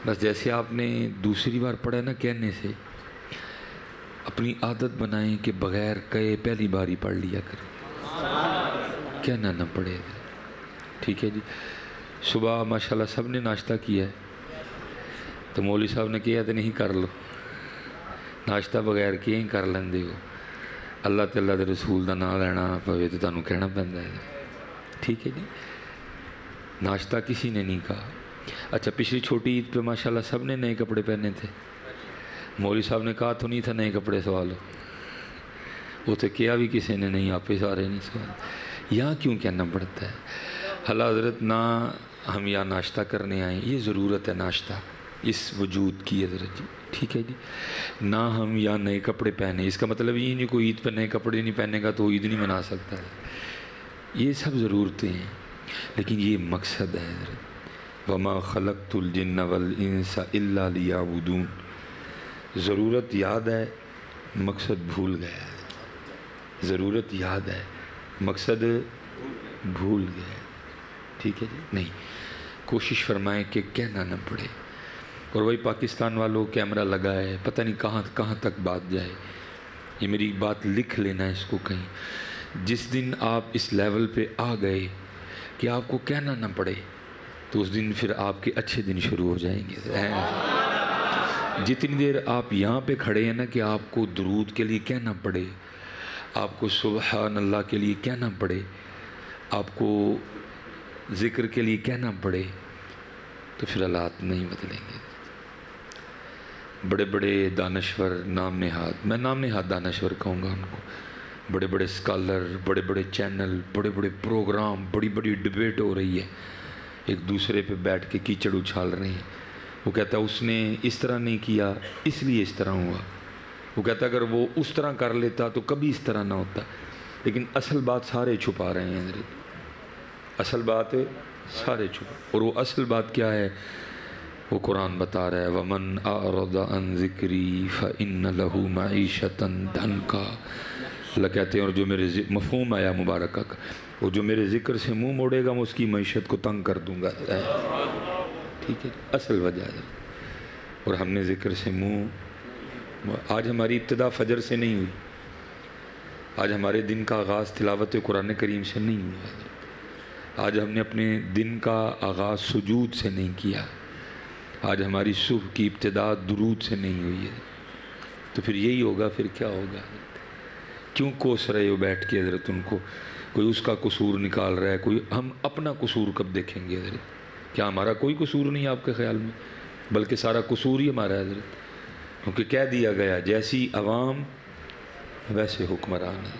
بس جیسے آپ نے دوسری بار پڑھا نا کہنے سے، اپنی عادت بنائیں کہ بغیر کہے پہلی بار ہی پڑھ لیا کریں، کہنا نہ پڑے. ٹھیک ہے جی. صبح ماشاءاللہ سب نے ناشتہ کیا ہے، تو مولوی صاحب نے کیا تو نہیں کر لو، ناشتہ بغیر کیے ہی کر لیندے ہو. اللہ تے اللہ دے رسول دا نام لینا پوے تو تانوں کہنا پیندا ہے. ٹھیک ہے جی. ناشتہ کسی نے نہیں کہا. اچھا پچھلی چھوٹی عید پہ ماشاءاللہ سب نے نئے کپڑے پہنے تھے. مولوی صاحب نے کہا تو نہیں تھا نئے کپڑے سوالو، وہ تو کیا بھی کسی نے نہیں، آپ ہی سارے نہیں سوال. یہاں کیوں کہنا پڑتا ہے؟ اللہ حضرت نہ ہم یہاں ناشتہ کرنے آئیں، یہ ضرورت ہے ناشتہ اس وجود کی حضرت جی. ٹھیک ہے جی. نہ ہم یہاں نئے کپڑے پہنے، اس کا مطلب یہ نہیں کوئی عید پہ نئے کپڑے نہیں پہنے گا تو عید نہیں منا سکتا ہے. یہ سب ضرورتیں ہیں، لیکن یہ مقصد ہے حضرت. وما خلقت الجن والانس الا لیعبدون. ضرورت یاد ہے، مقصد بھول گیا ہے. ضرورت یاد ہے، مقصد بھول گیا ہے. ٹھیک ہے جی. نہیں، کوشش فرمائیں کہ کہنا نہ پڑے. اور وہی پاکستان والوں کیمرہ لگا ہے، پتہ نہیں کہاں کہاں تک بات جائے. یہ میری بات لکھ لینا ہے اس کو کہیں. جس دن آپ اس لیول پہ آ گئے کہ آپ کو کہنا نہ پڑے تو اس دن پھر آپ کے اچھے دن شروع ہو جائیں گے. جتنی دیر آپ یہاں پہ کھڑے ہیں نا کہ آپ کو درود کے لیے کہنا پڑے، آپ کو سبحان اللہ کے لیے کہنا پڑے، آپ کو ذکر کے لیے کہنا پڑے، تو پھر حالات نہیں بدلیں گے. بڑے بڑے دانشور نام نہاد، میں نام نہاد دانشور کہوں گا ان کو، بڑے بڑے اسکالر، بڑے بڑے چینل، بڑے بڑے پروگرام، بڑی بڑی ڈبیٹ ہو رہی ہے، ایک دوسرے پہ بیٹھ کے کیچڑ اچھال رہے ہیں. وہ کہتا ہے اس نے اس طرح نہیں کیا اس لیے اس طرح ہوا. وہ کہتا ہے اگر وہ اس طرح کر لیتا تو کبھی اس طرح نہ ہوتا. لیکن اصل بات سارے چھپا رہے ہیں حضرت. اصل بات سارے چھپا. اور وہ اصل بات کیا ہے؟ وہ قرآن بتا رہا ہے وَمَنْ أَعْرَضَ عَنْ ذِكْرِي فَإِنَّ لَهُ مَعِيشَةً ضَنْكَ. اللہ کہتے ہیں اور جو میرے مفہوم آیا مبارکہ کا، وہ جو میرے ذکر سے منہ موڑے گا میں اس کی معیشت کو تنگ کر دوں گا. ٹھیک ہے. اصل وجہ ہے. اور ہم نے ذکر سے منہ، آج ہماری ابتدا فجر سے نہیں ہوئی، آج ہمارے دن کا آغاز تلاوت قرآن کریم سے نہیں ہوا، آج ہم نے اپنے دن کا آغاز سجود سے نہیں کیا، آج ہماری صبح کی ابتدا درود سے نہیں ہوئی ہے. تو پھر یہی ہوگا، پھر کیا ہوگا؟ کیوں کوس رہے ہو بیٹھ کے حضرت ان کو؟ کوئی اس کا قصور نکال رہا ہے، کوئی. ہم اپنا قصور کب دیکھیں گے حضرت؟ کیا ہمارا کوئی قصور نہیں آپ کے خیال میں؟ بلکہ سارا قصور ہی ہمارا ہے حضرت. کیونکہ کہہ دیا گیا جیسی عوام ویسے حکمران ہے.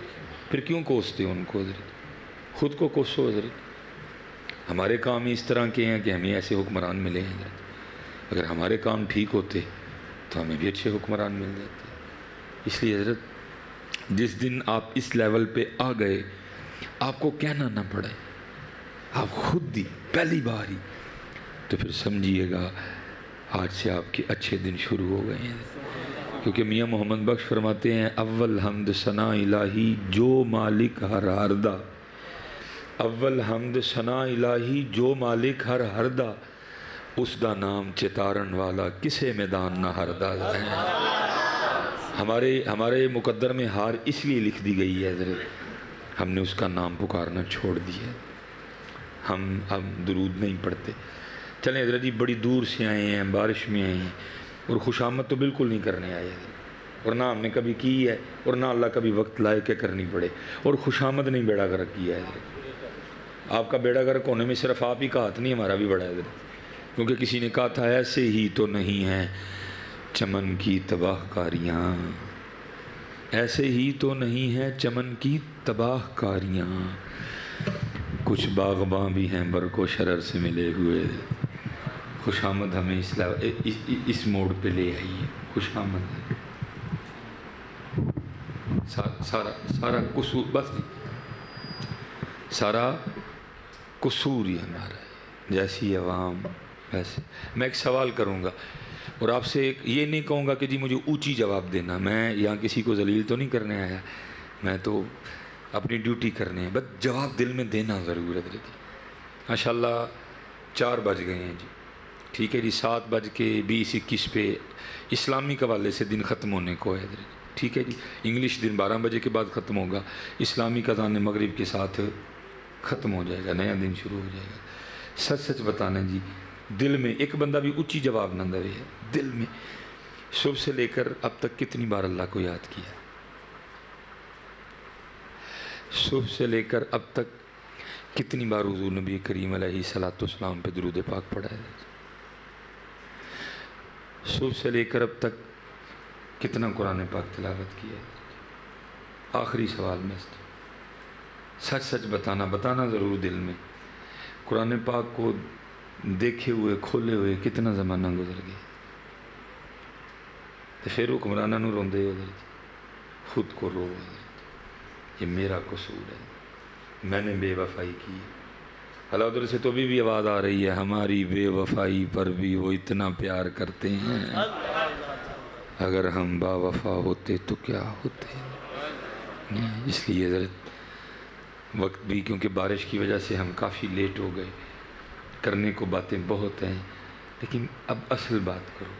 پھر کیوں کوستے ان کو حضرت؟ خود کو کوسو حضرت. ہمارے کام اس طرح کے ہیں کہ ہمیں ایسے حکمران ملے ہیں حضرت. اگر ہمارے کام ٹھیک ہوتے تو ہمیں بھی اچھے حکمران مل جاتے. اس لیے حضرت جس دن آپ اس لیول پہ آ گئے آپ کو کہنا نہ پڑے، آپ خود دی پہلی بار ہی، تو پھر سمجھیے گا آج سے آپ کے اچھے دن شروع ہو گئے ہیں. کیونکہ میاں محمد بخش فرماتے ہیں اول حمد ثنا الہی جو مالک ہر ہردہ. اول حمد ثنا الہی جو مالک ہر ہردہ، اس دا نام چتارن والا کسے میدان نہ ہردہ. ہمارے مقدر میں ہار اس لیے لکھ دی گئی ہے حضرت، ہم نے اس کا نام پکارنا چھوڑ دیا. ہم درود نہیں پڑھتے. چلیں حضرت جی بڑی دور سے آئے ہیں، بارش میں آئے ہیں، اور خوشامد تو بالکل نہیں کرنے آئے ہیں، اور نہ ہم نے کبھی کی ہے اور نہ اللہ کبھی وقت لائے کہ کرنی پڑے. اور خوشامد نہیں بیڑا گرک کیا ہے حضرت. آپ کا بیڑا گرک ہونے میں صرف آپ ہی کا ہاتھ نہیں، ہمارا بھی بڑا ہے حضرت. کیونکہ کسی نے کہا تھا ایسے ہی تو نہیں ہیں چمن کی تباہ کاریاں، ایسے ہی تو نہیں ہیں چمن کی تباہ کاریاں، کچھ باغباں بھی ہیں برق و شرر سے ملے ہوئے. خوش آمد ہمیں اس موڑ پہ لے آئی ہے. خوش آمد سارا قصور، بس سارا قصور ہی ہمارا ہے. جیسی عوام ویسے. میں ایک سوال کروں گا اور آپ سے یہ نہیں کہوں گا کہ جی مجھے اونچی جواب دینا، میں یہاں کسی کو ذلیل تو نہیں کرنے آیا، میں تو اپنی ڈیوٹی کرنے ہیں، بس جواب دل میں دینا ضرور ہے. ماشاءاللہ 4 بج گئے ہیں جی. ٹھیک ہے جی، 7:20-21 پہ اسلامی حوالے سے دن ختم ہونے کو ہے حضرت، ٹھیک ہے جی، انگلش دن 12 بجے کے بعد ختم ہوگا، اسلامی کا اذان مغرب کے ساتھ ختم ہو جائے گا، نیا دن شروع ہو جائے گا۔ سچ سچ بتانا جی، دل میں ایک بندہ بھی اونچی جواب نہ دے، دل میں صبح سے لے کر اب تک کتنی بار اللہ کو یاد کیا؟ صبح سے لے کر اب تک کتنی بار حضور نبی کریم علیہ الصلوۃ والسلام پہ درود پاک پڑھا ہے؟ صبح سے لے کر اب تک کتنا قرآن پاک تلاوت کیا ہے؟ آخری سوال میں سچ سچ بتانا ضرور دل میں، قرآن پاک کو دیکھے ہوئے کھولے ہوئے کتنا زمانہ گزر گیا؟ تو پھر حکمرانہ نو روندے ہو خود کو رو، یہ میرا قصور ہے، میں نے بے وفائی کی۔ اللہ ادھر سے تو بھی آواز آ رہی ہے، ہماری بے وفائی پر بھی وہ اتنا پیار کرتے ہیں، اگر ہم با وفا ہوتے تو کیا ہوتے۔ اس لیے حضرت وقت بھی کیونکہ بارش کی وجہ سے ہم کافی لیٹ ہو گئے، کرنے کو باتیں بہت ہیں، لیکن اب اصل بات کرو،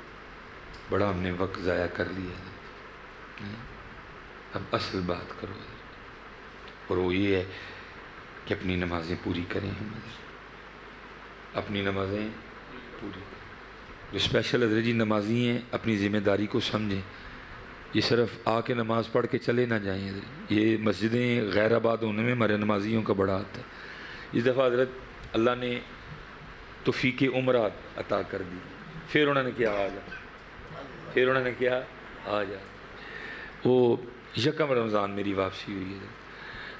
بڑا ہم نے وقت ضائع کر لیا، اب اصل بات کرو، اور وہ یہ ہے کہ اپنی نمازیں پوری کریں، ہم اپنی نمازیں پوری کریں۔ جو اسپیشل حضرت جی نمازی ہیں اپنی ذمہ داری کو سمجھیں، یہ صرف آ کے نماز پڑھ کے چلے نہ جائیں حضرت، یہ مسجدیں غیر آباد ہونے میں ہمارے نمازیوں کا بڑا ہاتھ ہے۔ اس دفعہ حضرت اللہ نے توفیق عمرات عطا کر دی، پھر انہوں نے کیا آ جا، وہ یکم رمضان میری واپسی ہوئی ہے،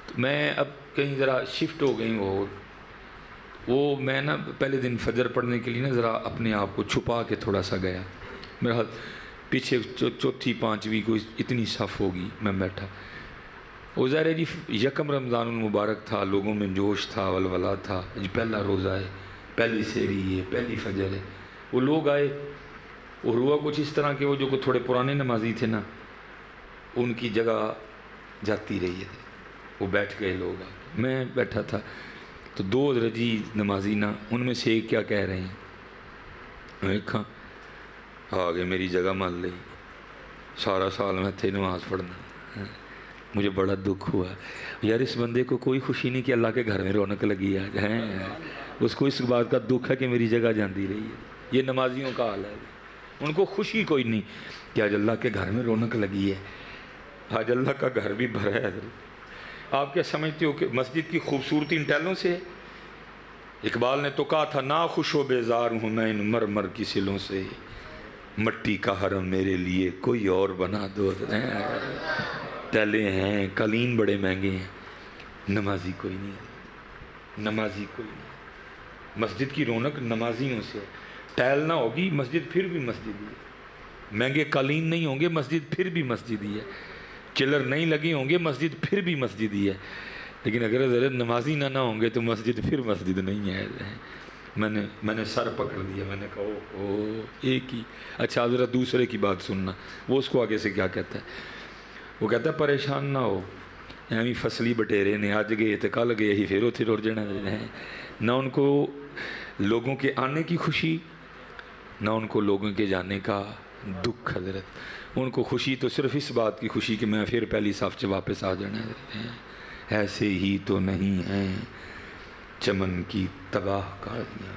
تو میں اب کہیں ذرا شفٹ ہو گئی، وہ میں نا پہلے دن فجر پڑھنے کے لیے نا ذرا اپنے آپ کو چھپا کے تھوڑا سا گیا، میرا ہاتھ پیچھے چوتھی پانچویں کو اتنی صف ہوگی، میں بیٹھا، وہ ظاہر ہے جی یکم رمضان المبارک تھا، لوگوں میں جوش تھا، ولولہ تھا، جی پہلا روزہ ہے، پہلی سحری ہے، پہلی فجر ہے، وہ لوگ آئے، اور ہوا کچھ اس طرح کہ وہ جو تھوڑے پرانے نمازی تھے نا، ان کی جگہ جاتی رہی ہے، وہ بیٹھ گئے لوگ، میں بیٹھا تھا، تو دو حضرت جی نمازی نا، ان میں سے ایک کیا کہہ رہے ہیں، میں دیکھا آگے میری جگہ مان لی، سارا سال میں تھے نماز پڑھنا، مجھے بڑا دکھ ہوا یار، اس بندے کو کوئی خوشی نہیں کہ اللہ کے گھر میں رونق لگی ہے، اس کو اس بات کا دکھ ہے کہ میری جگہ جاندی رہی ہے، یہ نمازیوں کا حال ہے، ان کو خوشی کوئی نہیں کہ آج اللہ کے گھر میں رونق لگی ہے، آج اللہ کا گھر بھی بھرا ہے حضرت۔ آپ کیا سمجھتے ہو کہ مسجد کی خوبصورتی ان ٹیلوں سے؟ اقبال نے تو کہا تھا، نا خوش و بیزار ہوں میں ان مرمر کی سلوں سے، مٹی کا حرم میرے لیے کوئی اور بنا دو، ٹیلے ہیں، قالین بڑے مہنگے ہیں، نمازی کوئی نہیں ہے، نمازی کوئی نہیں، مسجد کی رونق نمازیوں سے، ٹیل نہ ہوگی مسجد پھر بھی مسجد ہی ہے، مہنگے قالین نہیں ہوں گے مسجد پھر بھی مسجد ہی ہے، چلر نہیں لگے ہوں گے مسجد پھر بھی مسجد ہی ہے، لیکن اگر حضرت نمازی نہ ہوں گے تو مسجد پھر مسجد نہیں ہے۔ میں نے سر پکڑ دیا، میں نے کہا او ایک ہی، اچھا حضرت دوسرے کی بات سننا، وہ اس کو آگے سے کیا کہتا ہے، وہ کہتا ہے پریشان نہ ہو، ایویں فصلی بٹیرے نے آج گئے تو کل گئے ہی پھر اتھے روڑ جانا ہے، نہ ان کو لوگوں کے آنے کی خوشی، نہ ان کو لوگوں کے جانے کا دکھ حضرت، ان کو خوشی تو صرف اس بات کی خوشی کہ میں پھر پہلی صف سے واپس آ جانا ہے، ایسے ہی تو نہیں ہیں چمن کی تباہ کاریاں،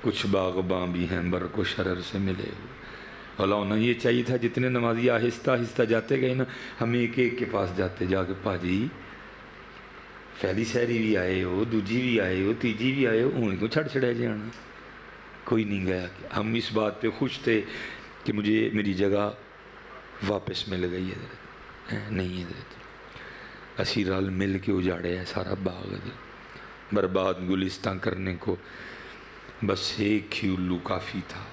کچھ باغباں بھی ہیں برق و شرر سے ملے ہوئے۔ اللہ نے یہ چاہیے تھا جتنے نمازی آہستہ آہستہ جاتے گئے نا، ہم ایک ایک کے پاس جاتے، جا کے پاجی پہلی سحری بھی آئے ہو، دوجی بھی آئے ہو، تیجی بھی آئے ہو، ان کو چھڑ چھڑے جانا، کوئی نہیں گیا۔ ہم اس بات پہ خوش تھے کہ مجھے میری جگہ واپس مل گئی ہے، نہیں حضرت، اسی رال مل کے اجاڑے ہے سارا باغ حضرت، برباد گلستان کرنے کو بس ایک ہی الو کافی تھا،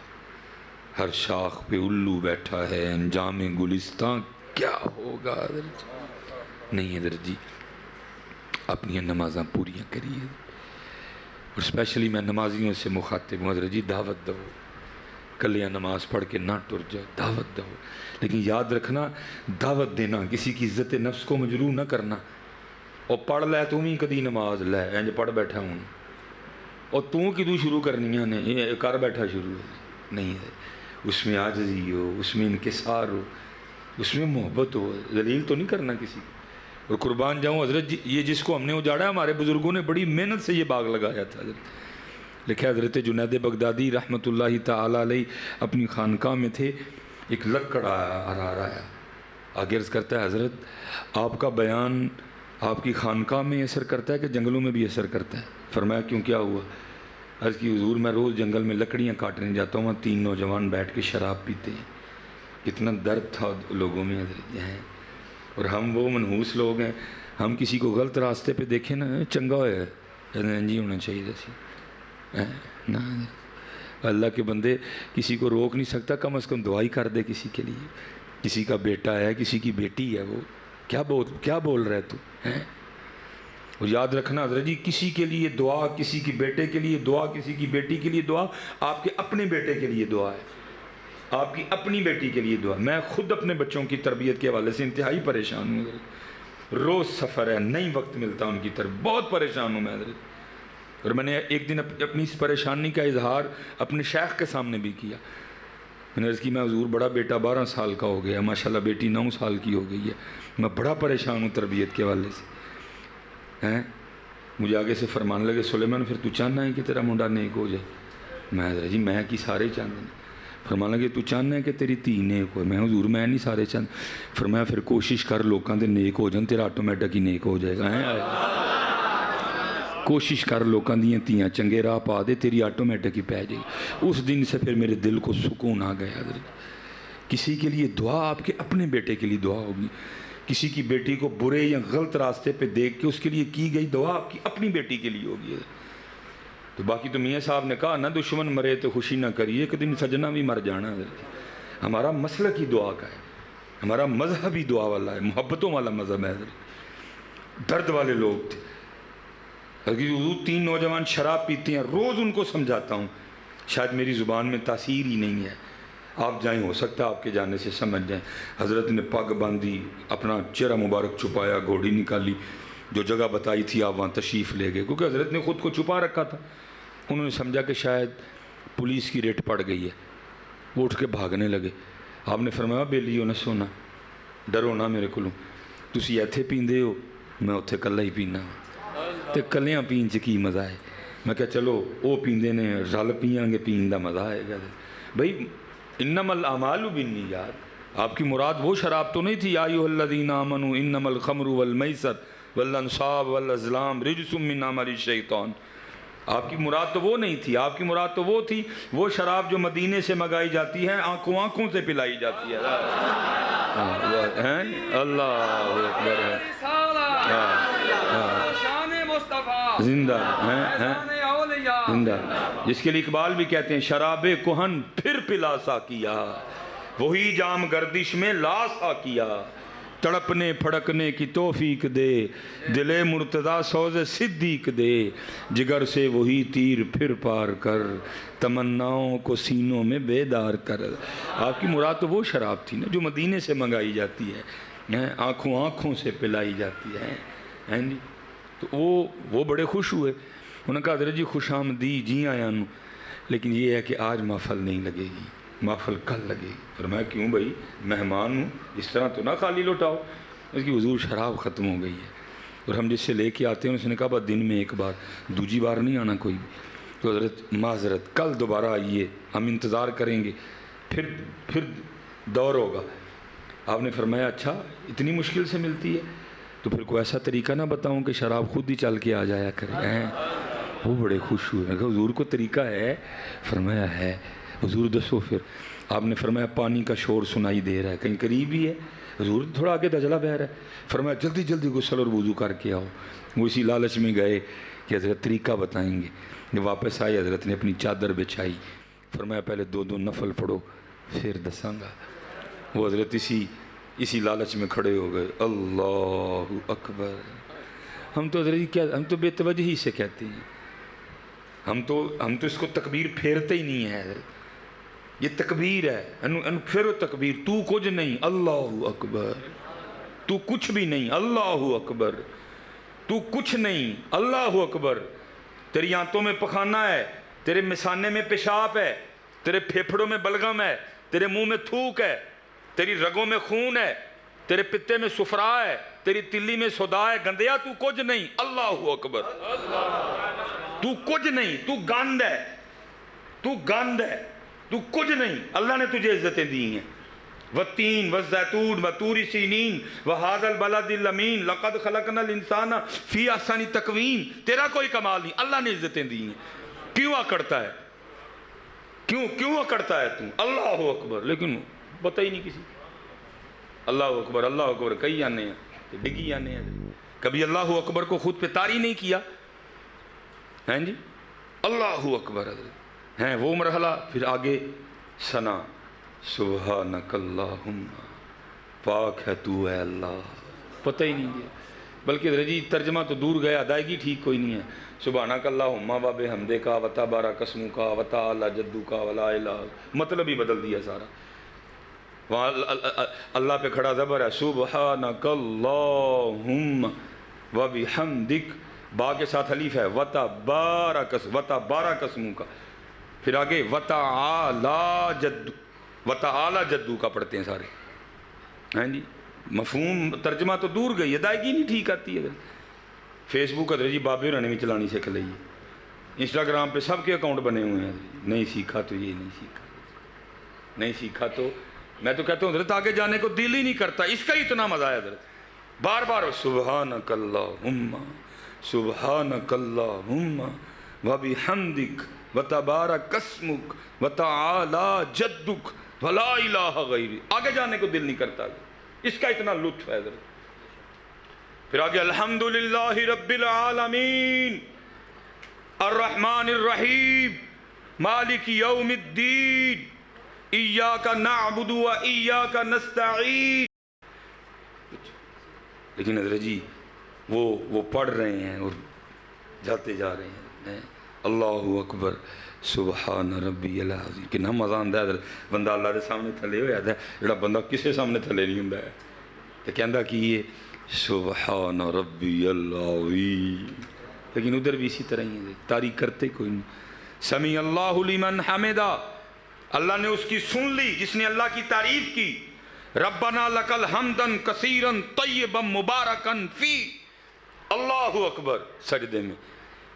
ہر شاخ پہ الو بیٹھا ہے، انجام گلستان کیا ہوگا حضرت؟ نہیں حضرت جی، اپنی نمازاں پوریاں کریے، اور اسپیشلی میں نمازیوں سے مخاطب ہوں، حضرت جی دعوت دو، کلیاں نماز پڑھ کے نہ ٹر جاؤ، دعوت دو، لیکن یاد رکھنا دعوت دینا کسی کی عزت نفس کو مجروح نہ کرنا، اور پڑھ لے تو ہی کدی نماز لے انج پڑھ بیٹھا ہوں، اور تو کدوں شروع کرنیاں نے یہ کر بیٹھا شروع نہیں ہے. اس میں عاجزی ہو, اس میں انکسار ہو, اس میں محبت ہو, ذلیل تو نہیں کرنا کسی کو. اور قربان جاؤں حضرت جی, یہ جس کو ہم نے اجاڑا ہمارے بزرگوں نے بڑی محنت سے یہ باغ لگایا تھا. لکھا حضرت جنید بغدادی رحمۃ اللہ تعالی علیہ اپنی خانقاہ میں تھے, ایک لکڑ آیا آگے عرض کرتا ہے حضرت آپ کا بیان آپ کی خانقاہ میں اثر کرتا ہے کہ جنگلوں میں بھی اثر کرتا ہے؟ فرمایا کیوں, کیا ہوا؟ عرض کی حضور میں روز جنگل میں لکڑیاں کاٹنے جاتا ہوں, وہاں 3 نوجوان بیٹھ کے شراب پیتے ہیں. کتنا درد تھا لوگوں میں حضرت ہیں. اور ہم وہ منحوس لوگ ہیں, ہم کسی کو غلط راستے پہ دیکھیں نا چنگا ہوا ہے جی ہونا چاہیے سی نا. اللہ کے بندے کسی کو روک نہیں سکتا, کم از کم دعائی کر دے کسی کے لیے. کسی کا بیٹا ہے, کسی کی بیٹی ہے, وہ کیا بول رہا ہے تو ہیں. اور یاد رکھنا حضرت جی, کسی کے لیے دعا, کسی کی بیٹے کے لیے دعا, کسی کی بیٹی کے لیے دعا, آپ کے اپنے بیٹے کے لیے دعا ہے, آپ کی اپنی بیٹی کے لیے دعا. میں خود اپنے بچوں کی تربیت کے حوالے سے انتہائی پریشان ہوں. روز سفر ہے, نہیں وقت ملتا ان کی طرف, بہت پریشان ہوں میں حضرت. اور میں نے ایک دن اپنی اس پریشانی کا اظہار اپنے شیخ کے سامنے بھی کیا. میں نے عرض کی, میں حضور بڑا بیٹا 12 سال کا ہو گیا, ماشاءاللہ بیٹی 9 سال کی ہو گئی ہے, میں بڑا پریشان ہوں تربیت کے حوالے سے ہیں. مجھے آگے سے فرمان لگے, سلیمان پھر تو چاہنا ہے کہ تیرا منڈا نیک ہو جائے؟ میں حضرت جی میں کی سارے چاہتے ہیں. فرمان لگے تو چاہنا ہے کہ تیری تھی نیک ہو؟ میں حضور میں نہیں سارے چاہتا. فرمایا پھر کوشش کر لوکاں دے نیک ہو جان, تیرا آٹومیٹک ہی نیک ہو جائے گا. کوشش کر لوکاں دیاں تیاں چنگے راہ پا دے, تیری آٹومیٹک ہی پہ جائے گی. اس دن سے پھر میرے دل کو سکون آ گیا حضرت. کسی کے لیے دعا آپ کے اپنے بیٹے کے لیے دعا ہوگی, کسی کی بیٹی کو برے یا غلط راستے پہ دیکھ کے اس کے لیے کی گئی دعا آپ کی اپنی بیٹی کے لیے ہوگی. تو باقی تو میاں صاحب نے کہا نا, دشمن مرے تو خوشی نہ کریے, ایک دن سجنا بھی مر جانا حضرت. ہمارا مسلک ہی دعا کا ہے, ہمارا مذہب ہی دعا والا ہے, محبتوں والا مذہب ہے حضرت. درد والے لوگ تھے. 3 نوجوان شراب پیتے ہیں, روز ان کو سمجھاتا ہوں, شاید میری زبان میں تاثیر ہی نہیں ہے, آپ جائیں ہو سکتا ہے آپ کے جانے سے سمجھ جائیں. حضرت نے پگ باندھی, اپنا چہرہ مبارک چھپایا, گھوڑی نکالی, جو جگہ بتائی تھی آپ وہاں تشریف لے گئے, کیونکہ حضرت نے خود کو چھپا رکھا تھا. انہوں نے سمجھا کہ شاید پولیس کی ریٹ پڑ گئی ہے, وہ اٹھ کے بھاگنے لگے. آپ نے فرمایا بیلیو نہ سونا, ڈرو نہ میرے کو, تسی ایتھے پیندے ہو, میں اتھے کلا ہی پینا, تے کلیاں پین چ کی مزہ ہے. میں کہا چلو وہ پیندے نے, رل پیاں گے, پین دا مزہ آئے گا. بھائی انما الاعمال بالنیات, آپ کی مراد وہ شراب تو نہیں تھی, یا ایھا الذین آمنوا انما الخمر والمیسر والانصاب والازلام رجس من عمل الشیطان. آپ کی مراد تو وہ نہیں تھی, آپ کی مراد تو وہ تھی, وہ شراب جو مدینے سے منگائی جاتی ہے, آنکھوں سے پلائی جاتی ہے. اللہ اکبر ہے, زندہ زندہ, جس کے لیے اقبال بھی کہتے ہیں شراب کہن پھر پلا سا کیا, وہی جام گردش میں لا سا کیا, تڑپنے پھڑکنے کی توفیق دے, دل مرتضیٰ سوز صدیق دے, جگر سے وہی تیر پھر پار کر, تمناؤں کو سینوں میں بیدار کر. آپ کی مراد تو وہ شراب تھی نا جو مدینے سے منگائی جاتی ہے, آنکھوں سے پلائی جاتی ہے. تو وہ بڑے خوش ہوئے. انہوں نے کہا حضرت جی خوش آمدی, جی آیا نو, لیکن یہ ہے کہ آج محفل نہیں لگے گی, محفل کل لگے گی. فرمایا کیوں بھائی, مہمان ہوں, اس طرح تو نہ خالی لوٹاؤ. اس کی حضور شراب ختم ہو گئی ہے, اور ہم جس سے لے کے آتے ہیں اس نے کہا بس دن میں ایک بار, دوسری بار نہیں آنا کوئی بھی. تو حضرت معذرت, کل دوبارہ آئیے, ہم انتظار کریں گے, پھر دور ہوگا. آپ نے فرمایا اچھا اتنی مشکل سے ملتی ہے, تو پھر کوئی ایسا طریقہ نہ بتاؤں کہ شراب خود ہی چل کے آ جایا کرے. وہ بڑے خوش ہوئے, حضور کو طریقہ ہے؟ فرمایا ہے. حضور دسو پھر. آپ نے فرمایا پانی کا شور سنائی دے رہا ہے, کہیں قریب ہی ہے. حضور تھوڑا آگے دجلہ بہہ رہا ہے. فرمایا جلدی جلدی غسل اور وضو کر کے آؤ. وہ اسی لالچ میں گئے کہ حضرت طریقہ بتائیں گے. جب واپس آئے حضرت نے اپنی چادر بچھائی, فرمایا پہلے 2 نفل پڑھو پھر دساں گا. وہ حضرت اسی لالچ میں کھڑے ہو گئے. اللہ اکبر. ہم تو حضرت کیا, ہم تو بے توجہی سے کہتے ہیں, ہم تو اس کو تکبیر پھیرتے ہی نہیں ہے حضرت. یہ تکبیر ہے, پھر تکبیر. تو کچھ نہیں, اللہ اکبر. تو کچھ بھی نہیں, اللہ اکبر. تو کچھ نہیں, اللہ اکبر. تیری آنتوں میں پخانہ ہے، تیرے مثانے میں پیشاب ہے، تیرے پھیپھڑوں میں بلغم ہے، تیرے منہ میں تھوک ہے، تیری رگوں میں خون ہے، تیرے پتے میں سفرا ہے، تیری تلی میں صدا ہے، گندیا تو کچھ نہیں۔ اللہ اکبر، تو کچھ نہیں، تو گند ہے، تو گند ہے، تو کچھ نہیں۔ اللہ نے تجھے عزتیں دی ہیں۔ والتین والزیتون وطور سینین وہذا البلد الامین لقد خلقنا الانسان فی احسن تقویم۔ تیرا کوئی کمال نہیں، اللہ نے عزتیں دی ہیں۔ کیوں اکڑتا ہے؟ کیوں اکڑتا ہے تو؟ اللہ اکبر، لیکن پتہ ہی نہیں کسی۔ اللہ اکبر کئی آنے ہیں، ڈگی آنے ہیں، کبھی اللہ اکبر کو خود پہ طاری نہیں کیا، ہیں جی؟ اللہ اکبر ہیں وہ مرحلہ، پھر آگے ثنا، سبحانک اللہم، پاک ہے تو اے اللہ، پتہ ہی نہیں دیا۔ بلکہ رجی ترجمہ تو دور گیا، ادائیگی ٹھیک کوئی نہیں ہے۔ سبحانک اللہم و بحمدک و تبارک اسمک و تعالی جدک ولا الہ، مطلب ہی بدل دیا سارا۔ وہاں اللہ پہ کھڑا زبر ہے، سبحانک اللہم و بحمدک، با کے ساتھ حلیف ہے، وتبارک اسمک، پھر آگے وتعالی جدو کا پڑھتے ہیں سارے، ہیں جی؟ مفہوم ترجمہ تو دور گئی، ادائیگی نہیں ٹھیک آتی ہے۔ فیس بک ادھر جی بابے ہونے بھی چلانی سیکھ لئی ہے، انسٹاگرام پہ سب کے اکاؤنٹ بنے ہوئے ہیں، نہیں سیکھا تو یہ نہیں سیکھا تو میں تو کہتا ہوں حضرت آگے جانے کو دل ہی نہیں کرتا، اس کا ہی اتنا مزہ ہے حضرت، بار بار سبحانک اللہم وبحمدک وتبارک اسمک وتعالی جدک ولا الہ غیری، آگے جانے کو دل نہیں کرتا، اس کا اتنا لطف ہے حضرت۔ پھر آگے الحمدللہ رب العالمین الرحمن الرحیم مالک یوم الدین ایاک نعبد و ایاک نستعین۔ لیکن حضرت جی وہ پڑھ رہے ہیں اور جاتے جا رہے ہیں، اللہ اکبر سبحان ربی العظیم، کہ نہ مزہ آتا ہے حضرت۔ بندہ اللہ کے سامنے تھلے ہو جاتا ہے، جڑا بندہ کسی سامنے تھلے نہیں ہوں ہے، تو کہندا کہ یہ سبحان ربی العظیم، لیکن ادھر بھی اسی طرح ہی ہے، تاریخ کرتے کوئی نہیں۔ سمیع اللہ لمن حمدہ، اللہ نے اس کی سن لی جس نے اللہ کی تعریف کی۔ ربنا لک الحمدا کثیرا طیبا مبارکا فی، اللہ اکبر، سجدے میں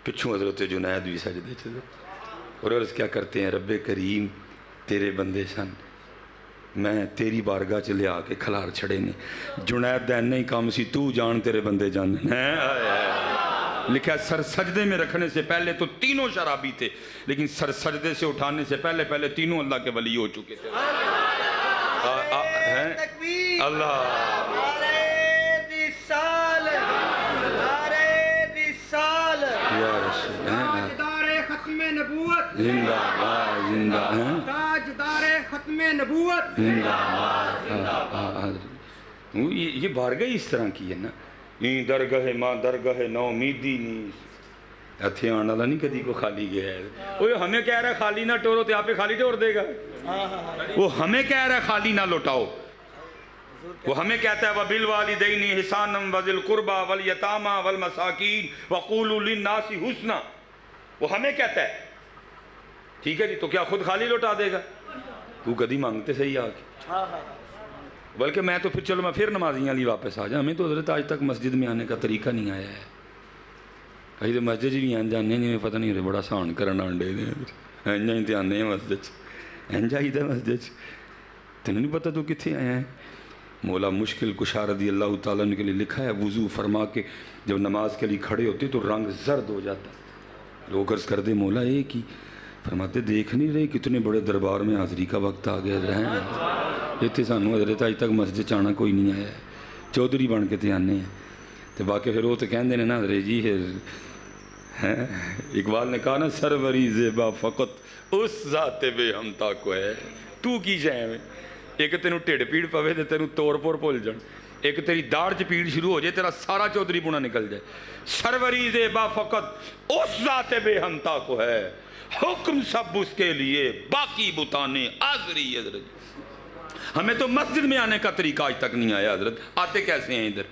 پچھوں حضرت جنید بھی سجدے چلے اور عرض کیا کرتے ہیں، رب کریم تیرے بندے سن، میں تیری بارگاہ چلے آ کے کھلار چھڑے نے، جنید دین نہیں کام سی، تو جان تیرے بندے جان لکھا ہے۔ سر سجدے میں رکھنے سے پہلے تو تینوں شرابی تھے، لیکن سر سجدے سے اٹھانے سے پہلے تینوں اللہ کے ولی ہو چکے تھے۔ اللہ زندہ باد، زندہ تاجدار ختم نبوت، یہ بارگاہ اس طرح کی ہے نا، این درگاہ ماں درگاہ نو امیدی نہیں، اتھے آنے والا نہیں کدی کو خالی گیا ہے۔ وہ ہمیں کہہ رہا ہے خالی نہ ٹورو تو آپ پہ خالی ٹور دے گا، وہ ہمیں کہہ رہا ہے خالی نہ لوٹاؤ، وہ ہمیں کہتا ہے وَبِالْوَالِدَيْنِ إِحْسَانًا وَذِي الْقُرْبَى وَالْيَتَامَى وَالْمَسَاكِينِ وَقُولُوا لِلنَّاسِ حُسْنًا، وہ ہمیں کہتا ہے، ٹھیک ہے جی، تو کیا خود خالی لوٹا دے گا؟ تو کدی مانگتے صحیح آگے، بلکہ میں تو پھر میں پھر نمازیاں لی واپس آ جا، ہمیں تو حضرت آج تک مسجد میں آنے کا طریقہ نہیں آیا ہے۔ کہیں تو مسجد بھی آن جانے نہیں، میں پتہ نہیں رہے بڑا سان کرنا آنڈے دیں، انجا ہی تے آنے ہیں مسجد، انجا ہی تے مسجد، تینوں نہیں پتہ تو کتنے آیا ہے۔ مولا مشکل کشا رضی اللہ تعالیٰ نے کے لیے لکھا ہے، وضو فرما کے جب نماز کے لیے کھڑے ہوتے تو رنگ زرد ہو جاتا، لوگ عرض کر دے مولا ایک ہی، فرماتے دیکھ نہیں رہے کتنے بڑے دربار میں حاضری کا وقت آ گیا ہیں، یہ تھے سانوں حضرت آج تک مسجد چانا کوئی نہیں آیا ہے، چودھری بن کے تے آنے ہیں، تو باقی پھر وہ تو کہندے نے نا حضرت جی، اقبال نے کہا نا سروری زیبا فقط اس ذات بے ہمتا کو ہے، تو کی جائے میں ایک تینوں ٹھڑ پیڑ پوے تے تینوں طور پر بھول جان، ایک تیری داڑھ چ پیڑ شروع ہو جائے تیرا سارا چودھری پونا نکل جائے۔ سروری زیبا فقط اس ذات بے ہمتا کو ہے، حکم سب اس کے لیے، باقی بتانے آزری۔ حضرت ہمیں تو مسجد میں آنے کا طریقہ آج تک نہیں آیا، حضرت آتے کیسے ہیں ادھر؟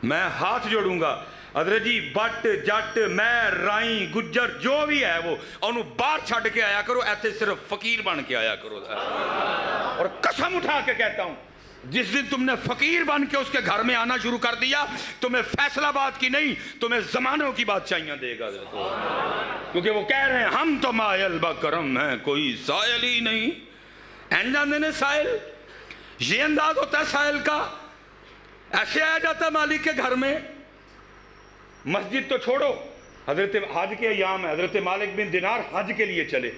میں ہاتھ جوڑوں گا، حضرت جی بٹ جٹ مہر رائی گجر جو بھی ہے وہ انہوں باہر چھڑ کے آیا کرو، ایسے صرف فقیر بن کے آیا کرو. اور قسم اٹھا کے کہتا ہوں جس دن تم نے فقیر بن کے اس کے گھر میں آنا شروع کر دیا تمہیں فیصلہ باد کی نہیں تمہیں زمانوں کی بادشاہیاں دے گا. کیونکہ وہ کہہ رہے ہیں ہم تو مائل بکرم ہیں کوئی سائل ہی نہیں. جانتے نے سائل یہ انداز ہوتا ہے سائل کا. ایسے آیا جاتا ہے مالک کے گھر میں. مسجد تو چھوڑو حضرت حج کے ایام ہے حضرت مالک بن دینار حج کے لیے چلے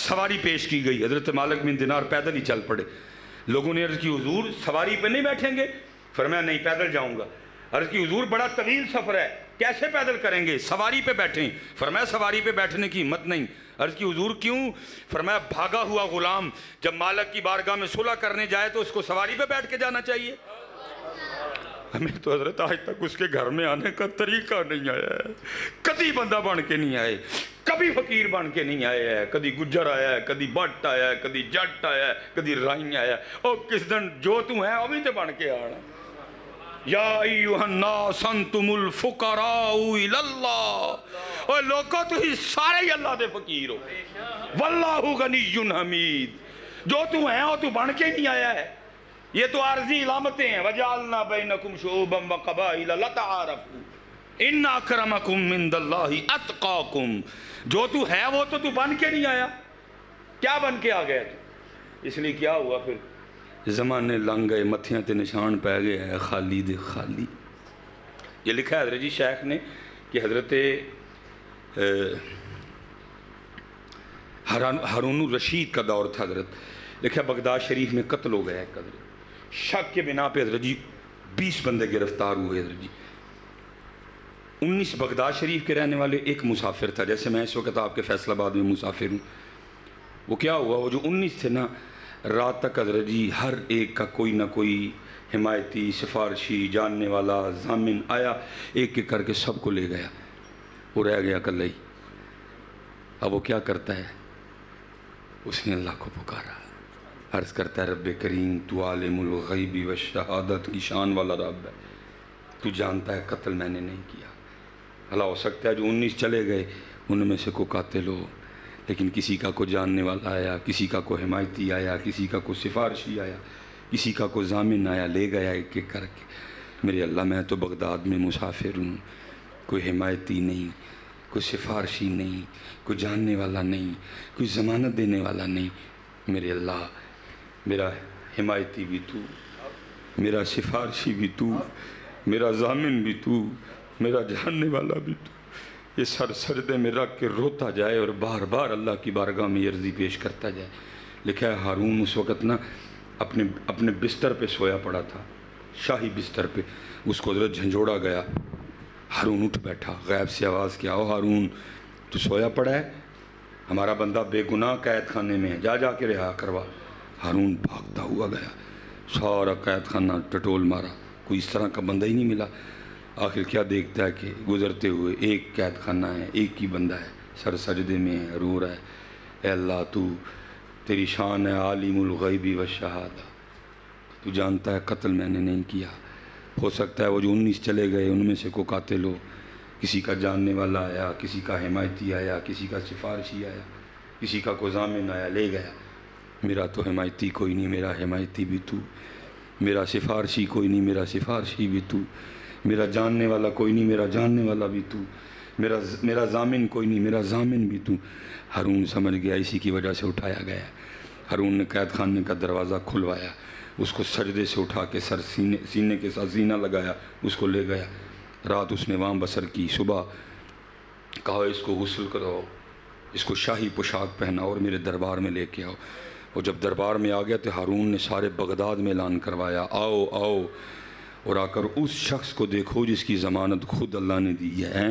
سواری پیش کی گئی حضرت مالک بن دینار پیدل ہی چل پڑے. لوگوں نے عرض کی حضور سواری پہ نہیں بیٹھیں گے؟ فرمایا نہیں پیدل جاؤں گا. عرض کی حضور بڑا طویل سفر ہے کیسے پیدل کریں گے؟ سواری پہ بیٹھیں. فرمایا سواری پہ بیٹھنے کی ہمت نہیں. عرض کی حضور کیوں؟ فرمایا بھاگا ہوا غلام جب مالک کی بارگاہ میں صلح کرنے جائے تو اس کو سواری پہ بیٹھ کے جانا چاہیے. ہمیں تو حضرت آج تک اس کے گھر میں آنے کا طریقہ نہیں آیا ہے. کبھی بندہ بن کے نہیں آئے, کبھی فقیر بن کے نہیں آیا ہے. کبھی گجر آیا ہے, کبھی بٹ آیا ہے, کبھی جٹ آیا ہے, کبھی رائی آیا ہے. اور کس دن جو تم ہے ابھی تو بن کے آنا. یا ایوہ الناس انتم الفقراء الی اللہ. اور لوگوں تو ہی سارے ہی اللہ دے فقیر ہو. واللہ غنی حمید. جو تو ہے وہ تو بن کے نہیں آیا ہے. یہ تو عارضی علامتیں ہیں. وَجَعَلْنَا بَيْنَكُمْ شُعُوبًا وَقَبَائِلَ لَتَعَارَفُوا إِنَّ أَكْرَمَكُمْ عِندَ اللَّهِ أَتْقَاكُمْ. جو تو ہے وہ تو بن کے نہیں آیا. کیا بن کے آ گیا تو؟ اس لیے کیا ہوا پھر؟ زمانے لنگ گئے, متھیاں تے نشان پہ گئے ہے خالی دے خالی. یہ لکھا ہے حضرت جی شیخ نے کہ حضرت ہارون الرشید کا دور تھا. حضرت لکھا بغداد شریف میں قتل ہو گیا ہے. حضرت شک کے بنا پہ حضرت جی 20 بندے گرفتار ہوئے. حضرت جی 19 بغداد شریف کے رہنے والے, ایک مسافر تھا. جیسے میں اس وقت آپ کے فیصل آباد میں مسافر ہوں. وہ کیا ہوا, وہ جو 19 تھے نا, رات تک حضرت جی ہر ایک کا کوئی نہ کوئی حمایتی, سفارشی, جاننے والا, ضامن آیا, ایک ایک کر کے سب کو لے گیا. وہ رہ گیا اکیلا ہی. اب وہ کیا کرتا ہے, اس نے اللہ کو پکارا, عرض کرتا ہے رب کریم تو عالم الغیب والشہادت کی شان والا رب ہے, تو جانتا ہے قتل میں نے نہیں کیا. اللہ ہو سکتا ہے جو 19 چلے گئے ان میں سے کو قاتل ہو, لیکن کسی کا کو جاننے والا آیا, کسی کا کو حمایتی آیا, کسی کا کو سفارشی آیا, کسی کا کو ضامن آیا, لے گیا ایک ایک کر کے. میرے اللہ میں تو بغداد میں مسافر ہوں, کوئی حمایتی نہیں, کوئی سفارشی نہیں, کوئی جاننے والا نہیں, کوئی ضمانت دینے والا نہیں. میرے اللہ میرا حمایتی بھی تو, میرا سفارشی بھی تو, میرا ضامن بھی تو, میرا جاننے والا بھی تو. یہ سر سجدے میں رکھ کے روتا جائے اور بار بار اللہ کی بارگاہ میں عرضی پیش کرتا جائے. لکھا ہے ہارون اس وقت نا اپنے بستر پہ سویا پڑا تھا, شاہی بستر پہ. اس کو حضرت جھنجھوڑا گیا. ہارون اٹھ بیٹھا, غیب سے آواز کیا, او ہارون تو سویا پڑا ہے, ہمارا بندہ بے گناہ قید خانے میں ہے, جا جا کے رہا کروا. ہارون بھاگتا ہوا گیا, سارا قید خانہ ٹٹول مارا, کوئی اس طرح کا بندہ ہی نہیں ملا. آخر کیا دیکھتا ہے کہ گزرتے ہوئے ایک قید خانہ ہے, ایک ہی بندہ ہے, سر سجدے میں ہے, رو رہا ہے, اے اللہ تو تیری شان ہے عالم الغیب والشہادہ, تو جانتا ہے قتل میں نے نہیں کیا. ہو سکتا ہے وہ جو 19 چلے گئے ان میں سے کو قاتل ہو, کسی کا جاننے والا آیا, کسی کا حمایتی آیا, کسی کا سفارشی آیا, کسی کا کو ضامن آیا, لے گیا. میرا تو حمایتی کوئی نہیں, میرا حمایتی بھی تو, میرا سفارشی کوئی نہیں, میرا سفارشی بھی تو, میرا جاننے والا کوئی نہیں, میرا جاننے والا بھی تو, میرا ضامن کوئی نہیں, میرا ضامن بھی تو. ہارون سمجھ گیا اسی کی وجہ سے اٹھایا گیا. ہارون نے قید خانے کا دروازہ کھلوایا, اس کو سجدے سے اٹھا کے سر سینے کے ساتھ زینہ لگایا, اس کو لے گیا. رات اس نے وہاں بسر کی. صبح کہا اس کو غسل کرو, اس کو شاہی پوشاک پہنا اور میرے دربار میں لے کے آؤ. اور جب دربار میں آ گیا تو ہارون نے سارے بغداد میں اعلان کروایا, آؤ آؤ, اور آ کر اس شخص کو دیکھو جس کی ضمانت خود اللہ نے دی ہے.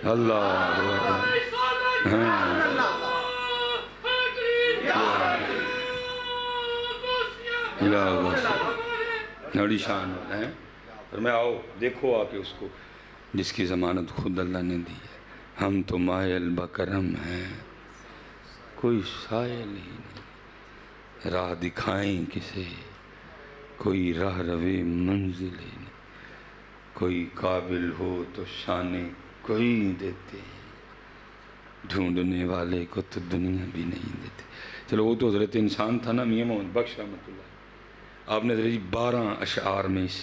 اللہ بڑی شان ہے. میں آؤ دیکھو آ کے اس کو جس کی ضمانت خود اللہ نے دی ہے. ہم تو مائل بکرم ہیں, کوئی سائل ہی نہیں, راہ دکھائیں کسے, کوئی راہ روے منزل ہی نہیں. کوئی قابل ہو تو شانے کوئی نہیں دیتے، ڈھونڈنے والے کو تو دنیا بھی نہیں دیتے۔ چلو وہ تو حضرت انسان تھا نا، میاں محمد بخش رحمۃ اللہ، آپ نے حضرت جی 12 اشعار میں اس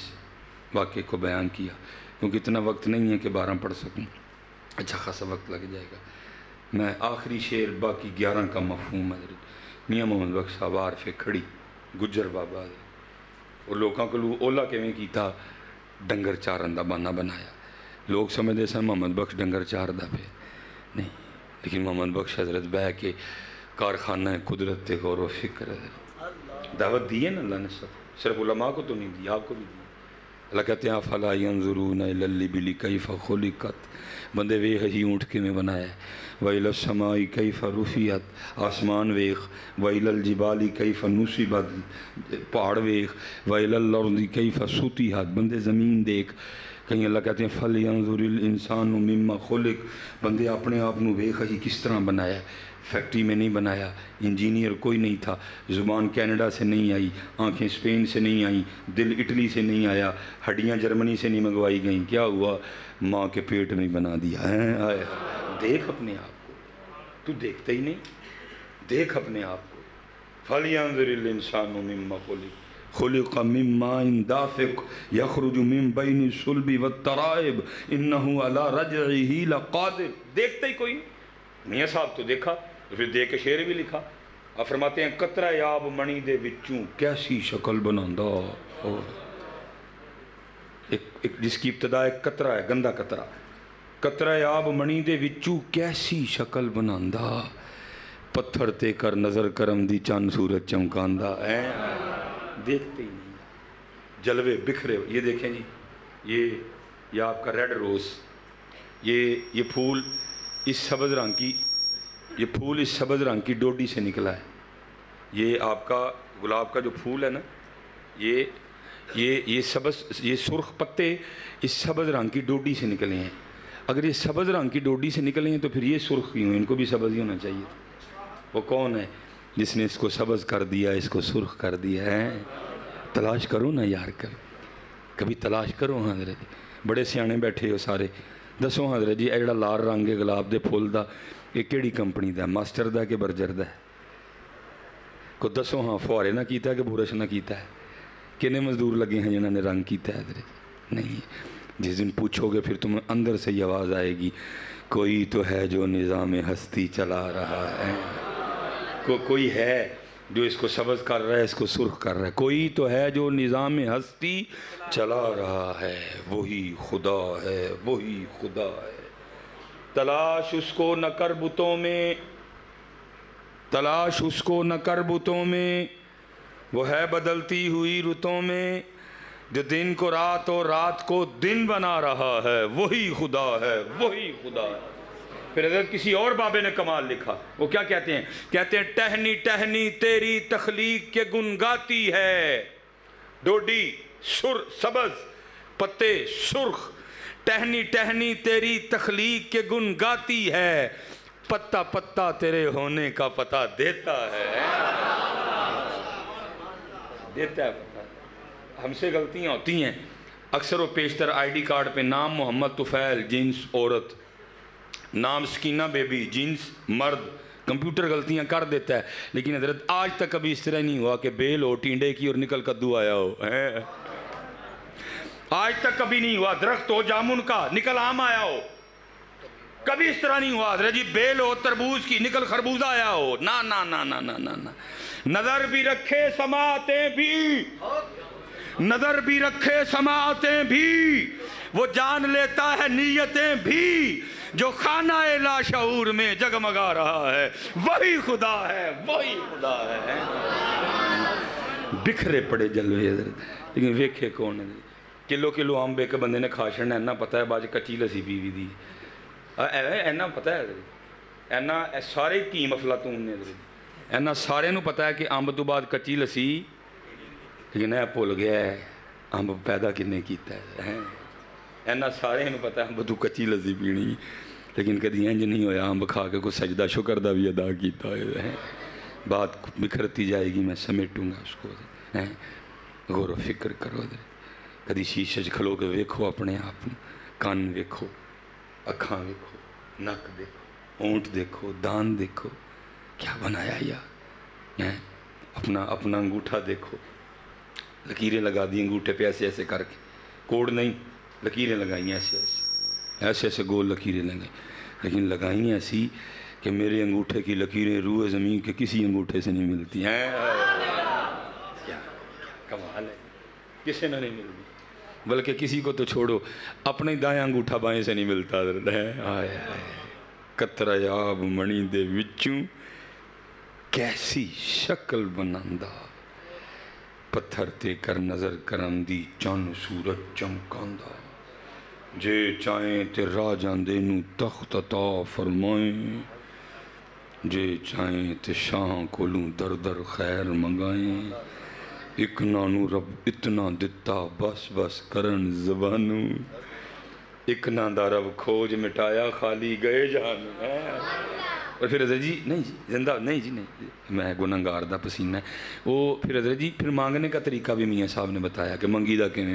واقعے کو بیان کیا، کیونکہ اتنا وقت نہیں ہے کہ 12 پڑھ سکوں، اچھا خاصا وقت لگ جائے گا۔ میں آخری شعر باقی 11 کا مفہوم حضرت میاں محمد بخش صاحب عارف کھڑی گجر بابا دے، اور لوگوں کو اولا کیویں کیتا، ڈنگر چارن دا بہانہ بنایا۔ لوگ سمجھتے سن محمد بخش ڈنگر چار دا پہ نہیں، لیکن محمد بخش حضرت بہ کے کارخانہ قدرت تے غور و فکر ہے، دعوت دی ہے نا اللہ نے، صرف علماء کو تو نہیں دی، آپ کو بھی دی۔ اللہ کہتے ہیں فَلَا يَنظُرُونَ إِلَى الْإِبِلِ كَيْفَ خُلِقَتْ، بندے ویخ ہی اونٹ کے میں بنایا ہے، وَإِلَى السَّمَاءِ كَيْفَ رُفِعَتْ، آسمان ویخ، وَإِلَى الْجِبَالِ كَيْفَ نُصِبَتْ، پہاڑ ویخ، وَإِلَى الْأَرْضِ كَيْفَ سُطِحَتْ، بندے زمین دیکھ۔ کہیں اللہ کہتے ہیں فَلْيَنظُرِ الْإِنسَانُ مِمَّا خُلِقَ، بندے اپنے آپ نو ویخ ہی کس طرح بنایا ہے، فیکٹری میں نہیں بنایا، انجینئر کوئی نہیں تھا، زبان کینیڈا سے نہیں آئی، آنکھیں اسپین سے نہیں آئیں، دل اٹلی سے نہیں آیا، ہڈیاں جرمنی سے نہیں منگوائی گئیں، کیا ہوا؟ ماں کے پیٹ میں بنا دیا ہے۔ دیکھ اپنے آپ کو، تو دیکھتا ہی نہیں، دیکھ اپنے آپ کو۔ فَلْيَنظُرِ الْإِنسَانُ مِمَّا خُلِقَ خُلِقَ مِن مَّاءٍ دَافِقٍ يَخْرُجُ مِن بَيْنِ الصُّلْبِ وَالتَّرَائِبِ إِنَّهُ عَلَىٰ رَجْعِهِ لَقَادِرٌ، دیکھتا ہی کوئی نہیں۔ میاں صاحب تو دیکھا، پھر دیکھ کے شعر بھی لکھا۔ آپ فرماتے ہیں قطرہ آب منی دے وچوں کیسی شکل بناندا، ایک جس کی ابتدا ایک قطرہ ہے، گندا قطرہ، قطرہ آب منی دے وچوں کیسی شکل بناندا، پتھر تے کر نظر کرم دی چند سورج چمکاندا ہے، دیکھتے ہی نہیں، جلوے بکھرے۔ یہ دیکھیں جی، یہ آپ کا ریڈ روز، یہ پھول اس سبز رنگ کی، یہ پھول اس سبز رنگ کی ڈوڈی سے نکلا ہے۔ یہ آپ کا گلاب کا جو پھول ہے نا، یہ سبز، یہ سرخ پتے اس سبز رنگ کی ڈوڈی سے نکلے ہیں۔ اگر یہ سبز رنگ کی ڈوڈی سے نکلے ہیں تو پھر یہ سرخ کیوں ہیں؟ ان کو بھی سبز ہی ہونا چاہیے تھا۔ وہ کون ہے جس نے اس کو سبز کر دیا، اس کو سرخ کر دیا ہے؟ تلاش کرو نا یار، کبھی تلاش کرو حضرت۔ بڑے سیانے بیٹھے ہو سارے، دسو حضرت جی، اے جڑا لال رنگ ہے گلاب دے پھول دا، یہ کیڑی کمپنی دا، ماسٹر دا کہ برجر دا ہے؟ کو دسو ہاں، فوارے نہ کیتا ہے کہ بورش نہ کیتا ہے؟ کنے مزدور لگے ہیں جنہوں نے رنگ کیتا ہے حضرت؟ نہیں۔ جس دن پوچھو گے پھر تمہیں اندر سے یہ آواز آئے گی، کوئی تو ہے جو نظام ہستی چلا رہا ہے، کوئی ہے جو اس کو سبز کر رہا ہے، اس کو سرخ کر رہا ہے، کوئی تو ہے جو نظام ہستی چلا رہا ہے، وہی خدا ہے، وہی خدا ہے۔ تلاش اس کو نہ کر بتوں میں، تلاش اس کو نہ کر بتوں میں، وہ ہے بدلتی ہوئی رتوں میں، جو دن کو رات اور رات کو دن بنا رہا ہے، وہی خدا ہے، وہی خدا ہے۔ پھر حضرت کسی اور بابے نے کمال لکھا، وہ کیا کہتے ہیں؟ کہتے ہیں ٹہنی ٹہنی تیری تخلیق کے گن گاتی ہے، ڈوڈی سبز پتے سرخ، ٹہنی ٹہنی تیری تخلیق کے گن گاتی ہے، پتا پتا تیرے ہونے کا پتہ دیتا ہے، دیتا ہے پتہ۔ ہم سے غلطیاں ہوتی ہیں، اکثر و بیشتر آئی ڈی کارڈ پہ نام محمد طفیل جنس عورت، نام سکینہ بیبی جنس مرد، کمپیوٹر غلطیاں کر دیتا ہے، لیکن حضرت آج تک کبھی اس طرح نہیں ہوا کہ بیل ہو ٹینڈے کی اور نکل کدو آیا ہو، آج تک کبھی نہیں ہوا۔ درخت ہو جامن کا نکل آم آیا ہو، کبھی اس طرح نہیں ہوا حضرت جی۔ بیل ہو تربوز کی نکل خربوزہ آیا ہو، نا نا نا نا نا نا نا۔ نظر بھی رکھے سماعتیں بھی، نظر بھی رکھے سماعتیں بھی، وہ جان لیتا ہے نیتیں بھی، جو خانہ لاشعور میں جگمگا رہا ہے، وہی خدا ہے، وہی خدا ہے۔ بکھرے پڑے جلوے حضرت، لیکن ویکھے کون ہے؟ کلو کلو آم بے کے بندے نے کھا چھڑنا، اینا پتہ ہے باج کچی لسی پیوی دی، اینا پتہ ہے حضرت، اینا سارے ٹیم افلاطون نے حضرت، اینا سارے نو پتہ ہے کہ امب تو بعد کچی لسی، لیکن اے بھول گیا ہے امب پیدا کنے کیتا ہے۔ اینا سارے نو پتہ ہے امب تو کچی لسی پینی، لیکن کدی انج نہیں ہویا امب کھا کے کوئی سجدہ شکر دا بھی ادا کیتا ہے۔ بات بکھرتی جائے گی، میں سمیٹوں گا اس کو، غور و فکر کرو۔ کدی شیشے کھلو کے ویکھو اپنے آپ، کان ویکھو، اکھاں ویکھو، نک دیکھو، اونٹ دیکھو، دان دیکھو، کیا بنایا یار ہیں؟ اپنا انگوٹھا دیکھو، لکیریں لگا دی انگوٹھے پہ ایسے ایسے کر کے، کوڑ نہیں، لکیریں لگائیں ایسے ایسے گول لکیریں لگائیں، لیکن لگائیں ایسی کہ میرے انگوٹھے کی لکیریں روح زمین کے کسی انگوٹھے سے نہیں ملتی ہیں۔ کیا کمال ہے، کسی نے نہیں ملتی، بلکہ کسی کو تو چھوڑو، اپنے دائیں انگوٹھا بائیں سے نہیں ملتا حضرت ہے۔ آئے قطرہ آب منی دے وچوں کیسی شکل بناندا، پتھر تے کر نظر کرن دی چن سورج چمکاندا، جے چاہیں تے راہ جاندے نو تخت عطا فرمائیں، جے چاہیں تے شاہاں کولوں در در خیر منگائیں، اکنا نو رب اتنا دتا بس بس کرن زبانوں، اکنا دا رب کھوج مٹایا خالی گئے جان ہے۔ اور پھر حضرت جی نہیں جی زندہ نہیں جی نہیں، میں گنہگار دا پسینہ ہے وہ۔ پھر حضرت جی پھر مانگنے کا طریقہ بھی میاں صاحب نے بتایا کہ منگی دا کہ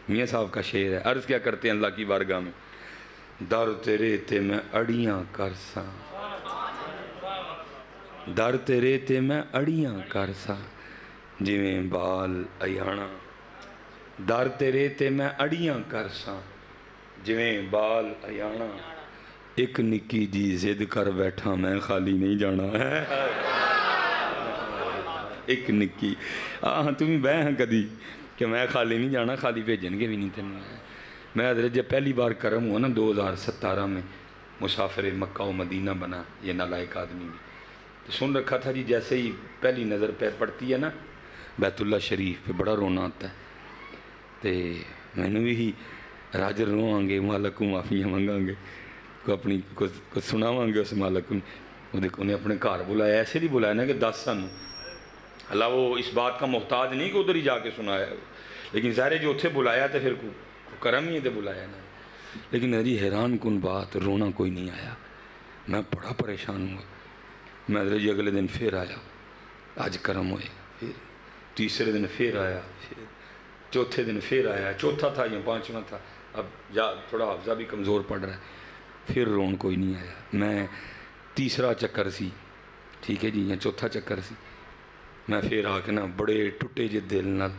میاں صاحب کا شعر ہے، عرض کیا کرتے ہیں اللہ کی بارگاہ میں، در تیرے تے میں اڑیاں کرساں، در تیرے تے میں اڑیاں کرساں جویں بال ایانا، در تیرے تے میں اڑیاں کرساں جویں بال ایانا، ایک نکی جی زد کر بیٹھا میں خالی نہیں جانا ہے، ایک نکی تمہیں بہ ہیں کدی کہ میں خالی نہیں جانا، خالی بھیجن گے بھی نہیں تینوں۔ میں حضرت جب پہلی بار کرم ہوا نا 2017 میں مسافر مکہ و مدینہ بنا یہ نالائق آدمی بھی، تو سن رکھا تھا جی جیسے ہی پہلی نظر پہ پڑتی ہے نا بیت اللہ شریف پہ بڑا رونا آتا ہے، تو میں نے بھی راجر روآں گے مالک کو معافیاں منگاں گے، کو اپنی کو سناواں گے اس مالک کو، انہیں اپنے گھر بلایا، ایسے نہیں بلایا نا کہ 10 سن اللہ وہ اس بات کا محتاج نہیں کہ ادھر ہی جا کے سنایا، لیکن ظاہر جو اتھے بلایا تو پھر کرم ہی دے بلایا نا۔ لیکن میری حیران کن بات، رونا کوئی نہیں آیا، میں بڑا پریشان ہوا۔ میں حضرت جی اگلے دن پھر آیا، آج کرم ہوئے، پھر تیسرے دن پھر آیا، پھر چوتھے دن پھر آیا، چوتھا تھا یا پانچواں تھا، اب تھوڑا حافظہ بھی کمزور پڑ رہا ہے، پھر رون کوئی نہیں آیا۔ میں تیسرا چکر سی ٹھیک ہے جی یا چوتھا چکر سی، میں پھر آ کے نا بڑے ٹوٹے جے دل نال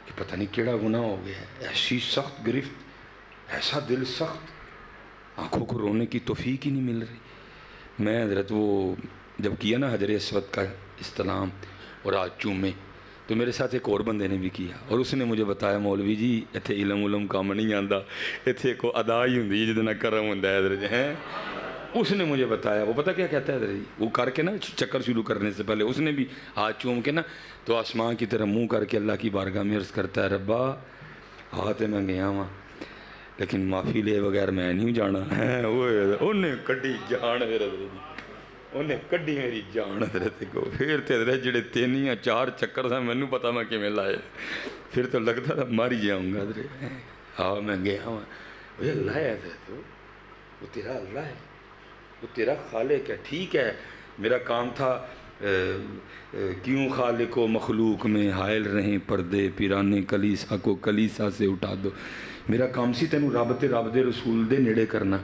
کہ پتہ نہیں کیڑا گناہ ہو گیا ہے، ایسی سخت گرفت، ایسا دل سخت، آنکھوں کو رونے کی توفیق ہی نہیں مل رہی۔ میں حضرت وہ جب کیا نا حجر اسود کا استلام اور آج چومے، تو میرے ساتھ ایک اور بندے نے بھی کیا، اور اس نے مجھے بتایا مولوی جی اتھے علم کام نہیں آندا، اتھے کو ادا ہی ہوندی جتنا کرم ہوندا ہے حضرت ہیں۔ اس نے مجھے بتایا، وہ پتہ کیا کہتا ہے حضرت جی، وہ کر کے نا چکر شروع کرنے سے پہلے اس نے بھی ہاتھ چوم کے نا تو آسمان کی طرح منہ کر کے اللہ کی بارگاہ میں عرض کرتا ہے، ربا ہاتھ میں گیا ہوں لیکن معافی لے بغیر میں نہیں جانا ہے۔ انہیں کڈی جان حضرت جی، انہیں کڈی میری جان حضرت کو۔ پھر تے حضرت جڑے 3 یا 4 چکر تھا مینوں پتا میں کیویں لائے، پھر تو لگتا تھا مر ہی جاؤں گا حضرت۔ ہاں میں گیا ہوں، وہ اللہ ہے حضرت، وہ تیرا اللہ ہے، وہ تیرا خالق ہے۔ ٹھیک ہے میرا کام تھا کیوں خالق و مخلوق میں حائل رہیں پردے، پیرانے کلیسا کو کلیسا سے اٹھا دو، میرا کام سی تینوں رب دے رسول دے نیڑے کرنا،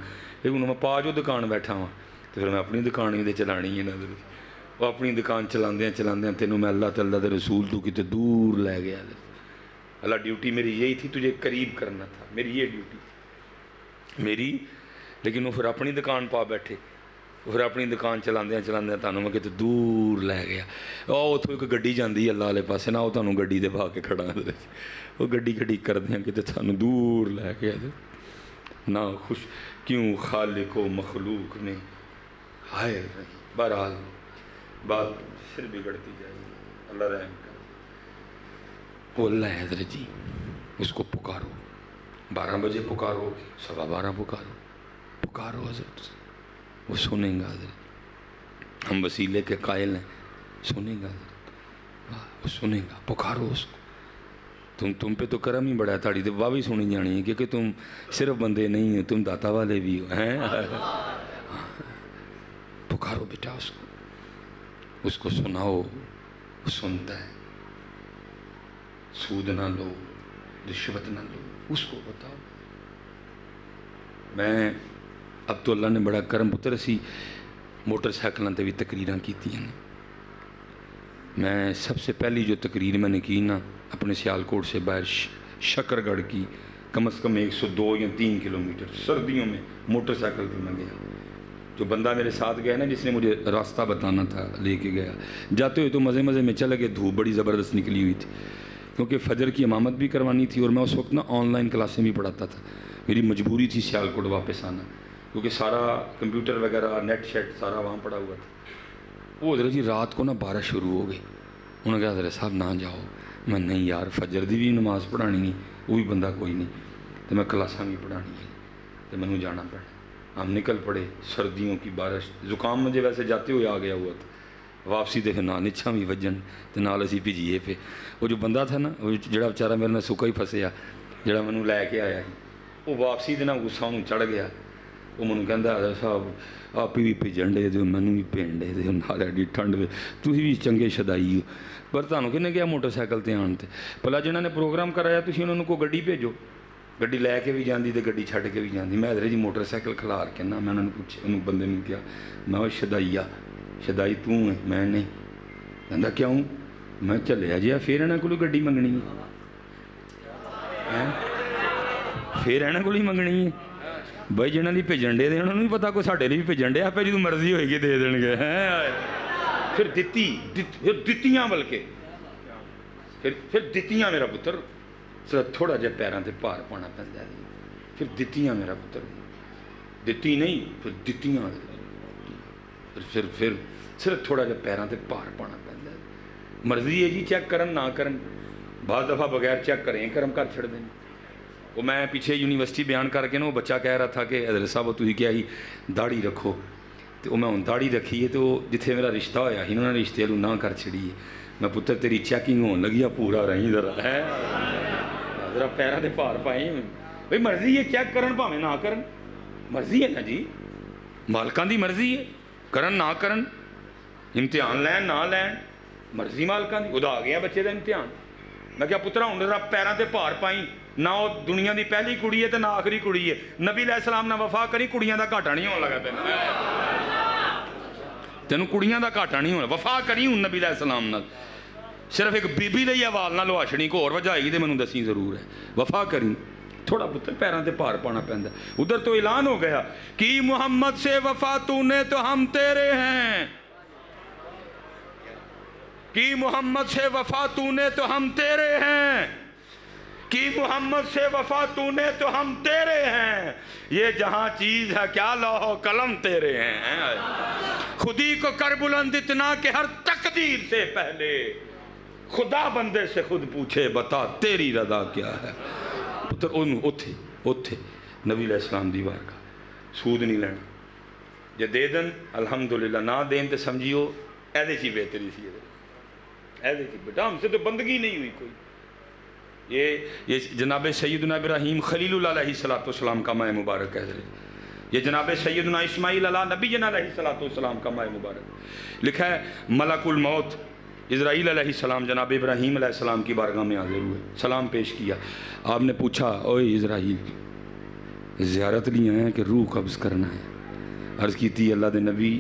لیکن میں پا جو دکان بیٹھا ہوں تو پھر میں اپنی دکان بھی چلانی ہے نا حضرت۔ وہ اپنی دکان چلاندیاں تینوں میں اللہ تعالیٰ دے رسول تو کتے دور لے گیا حضرت۔ اللہ ڈیوٹی میری یہی تھی، تجھے قریب کرنا تھا، میری یہ ڈیوٹی میری، لیکن وہ پھر اپنی دکان پا بیٹھے، پھر اپنی دکان چلاندیاں تانوں میں کتے دور لے گیا۔ اتوں ایک گڈی جاندی اللہ والے پاسے نا، وہ تانوں گڈی دے بھا کے کھڑا حضرت، وہ گڈی کردیاں کتے تانوں دور لے گیا حضرت۔ نہ خوش کیوں خالق و مخلوق میں حائل رہی، بہرحال بات پھر بگڑتی جائے گی، اللہ رحم کر۔ وہ اللہ ہے حضرت جی، اس کو پکارو، 12 بجے پکارو، 12:15 پکارو حضرت، وہ سنیں گا حضرت۔ ہم وسیلے کے قائل ہیں، سنیں گا حضرت، وہ سنیں گا، پکارو اس کو۔ تم پہ تو کرم ہی بڑا ہے، تھاڑی تو واہ بھی سنی جانی ہے، کیونکہ تم صرف بندے نہیں ہو، تم داتا والے بھی ہو ہیں۔ پکارو بیٹا اس کو سناؤ، وہ سنتا ہے۔ سود نہ لو، رشوت نہ لو، اس کو بتاؤ۔ میں اب تو اللہ نے بڑا کرم پتر اسی موٹر سائیکلوں تے بھی تقریراں کیتیاں نے۔ میں سب سے پہلی جو تقریر میں نے کی نا اپنے سیالکوٹ سے باہر شکر گڑھ کی، کم از کم 102 یا 3 کلومیٹر سردیوں میں موٹر سائیکل پہ میں گیا۔ جو بندہ میرے ساتھ گیا نا، جس نے مجھے راستہ بتانا تھا، لے کے گیا۔ جاتے ہوئے تو مزے مزے میں چلا گیا، دھوپ بڑی زبردست نکلی ہوئی تھی، کیونکہ فجر کی امامت بھی کروانی تھی اور میں اس وقت نا آن لائن کلاسیں بھی پڑھاتا تھا۔ میری مجبوری تھی سیالکوٹ واپس آنا، کیونکہ سارا کمپیوٹر وغیرہ نیٹ شیٹ سارا وہاں پڑا ہوا تھا۔ وہ حضرت جی رات کو نا بارش شروع ہو گئی، انہوں نے کہا حضرت صاحب نہ جاؤ۔ میں نہیں یار، فجر دی بھی نماز پڑھانی ہے، وہ بھی بندہ کوئی نہیں، تو میں کلاساں بھی پڑھانی ہے، تو میں جانا پڑا۔ ہم نکل پڑے، سردیوں کی بارش، زکام مجھے ویسے جاتے ہوئے آ گیا ہوا تھا، واپسی دے پھر نہ نچھاں بھی وجن تو نال اسی بھیجیے پہ۔ وہ جو بندہ تھا نا، وہ جڑا بیچارہ میرے نال سکا ہی پھسیا، جڑا مینوں لے کے آیا، وہ واپسی دے نا غصہ انہوں چڑھ گیا۔ وہ مینوں کہندا حضرت صاحب آپ بھی بھیجن ڈے دے، مینوں بھی بھیجن ڈے دے، نال ایڈی ٹھنڈ وچ تسی بھی چنگے شدائی ہو، پر تانوں کنے کیا موٹر سائیکل تے آن تے بھلا جنہاں نے پروگرام کرایا تسی انہوں نے کوئی گڈی بھیجو، گڈی لے کے بھی جاندی تے گڈی چھڈ کے بھی جاندی۔ میں حضرت جی موٹر سائیکل کھلار کے نا، میں انہوں نے پوچھا، انہوں بندے نے کیا، میں وہ شدائی آ، شدائی تو ہے، میں نہیں۔ کہندا کیوں؟ میں چلیا جی پھر انہاں کولوں گڈی منگنی ہے، پھر انہاں کولوں ہی منگنی ہے بھائی، جنہاں دی بھیجن ڈے دے انہوں نے بھی پتا کوئی ساڈے لیے بھی بھیجن ڈے، آپ جدوں مرضی ہوئے گی دے دین گے۔ پھر دتیاں، بلکہ پھر دتیاں میرا پتر، صرف تھوڑا جہا پیراں تے بھار پانا پیندا ہے، پھر دتیاں میرا پتر، دتی نہیں پھر دتیاں، پھر صرف تھوڑا جہا پیراں تے بھار پانا پیندا ہے۔ مرضی ہے جی چیک کرن نہ کرن، بعض دفعہ بغیر چیک کریں کرم کر چھڑ دیں۔ وہ میں پیچھے یونیورسٹی بیان کر کے نا، وہ بچہ کہہ رہا تھا کہ حضرت صاحب تسی کیا ہی داڑھی رکھو، تو وہ میں ہن داڑھی رکھی ہے، تو جتھے میرا رشتہ ہویا ہی انہوں نے رشتے والوں نہ کر چھڑی ہے۔ میں پتر تیری چیکنگ ہون لگی، پورا رہی ذرا ہے، ذرا پیراں تے بھار پائیں بھائی، مرضی ہے چیک کرن بھاویں نہ کرن، مرضی ہے نا جی، مالکاں دی مرضی ہے، کرن نہ کرن، امتحان لین نہ لین، مرضی مالکاں دی۔ ادا آ گیا بچے دا امتحان، میں کیا پترا ہوں ذرا پیراں تے بھار پائیں، نہ وہ دنیا دی پہلی کڑی ہے تو نہ آخری کڑی ہے، نبی علیہ السلام نہ وفا کری، کڑیاں دا گھاٹا نہیں ہونے لگا تینوں کڑیاں دا گھاٹا نہیں ہونا، وفا کری ہوں نبی علیہ السلام نال، صرف ایک بی بی لئی حوال نہ لواشنی کو اور وجہ آئی تے مینوں دسی ضرور ہے، وفا کری تھوڑا پتر پیراں تے بھار پانا پیندا۔ ادھر تو اعلان ہو گیا کہ محمد سے وفا تو نے تو ہم تیرے ہیں، کہ محمد سے وفا تو نے تو ہم تیرے ہیں، کہ محمد سے وفا تو نے تو ہم تیرے ہیں، یہ جہاں چیز ہے کیا لوح و قلم تیرے ہیں، خودی کو کر بلند اتنا کہ ہر تقدیر سے پہلے خدا بندے سے خود پوچھے بتا تیری رضا کیا ہے۔ پتر اوتھے نبی علیہ السلام دی بارگاہ، سود نہیں لینا، جے دے دن الحمدللہ، نہ دین تے سمجھیو ایدے چی بہتری سی، ایدے چی بیٹا ہم سے تو بندگی نہیں ہوئی کوئی۔ یہ جناب سیدنا ابراہیم خلیل اللہ علیہ السلام کا ماہ مبارک ہے، یہ جناب سیدنا اسماعیل علیہ نبی جنا علیہ السلام کا ماہ مبارک، لکھا ہے ملک الموت اسرائیل علیہ السلام جناب ابراہیم علیہ السلام کی بارگاہ میں حاضر ہوئے، سلام پیش کیا۔ آپ نے پوچھا اوے اسرائیل زیارت لی ہیں کہ روح قبض کرنا ہے؟ عرض کی تھی اللہ دے نبی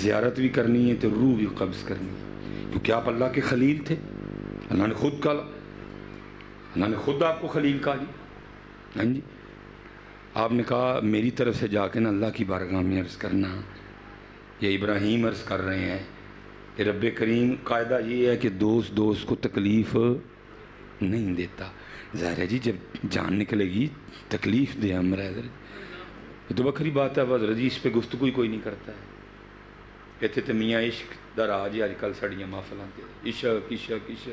زیارت بھی کرنی ہے تو روح بھی قبض کرنی ہے، کیونکہ آپ اللہ کے خلیل تھے، اللہ نے خود کہا، اللہ نے خود آپ کو خلیل کہا جی۔ ہاں جی، آپ نے کہا میری طرف سے جا کے نا اللہ کی بارگاہ میں عرض کرنا، یہ ابراہیم عرض کر رہے ہیں کہ رب کریم قاعدہ یہ ہے کہ دوست کو تکلیف نہیں دیتا، ظاہر ہے جی جب جان نکلے گی تکلیف دے ہم رہ یہ تو بکری بات ہے، حضرت جی اس پہ گفتگو کوئی نہیں کرتا ہے، کہتے تھے میاں عشق دا راج آج کل سڑیاں محفلاں تے عشق،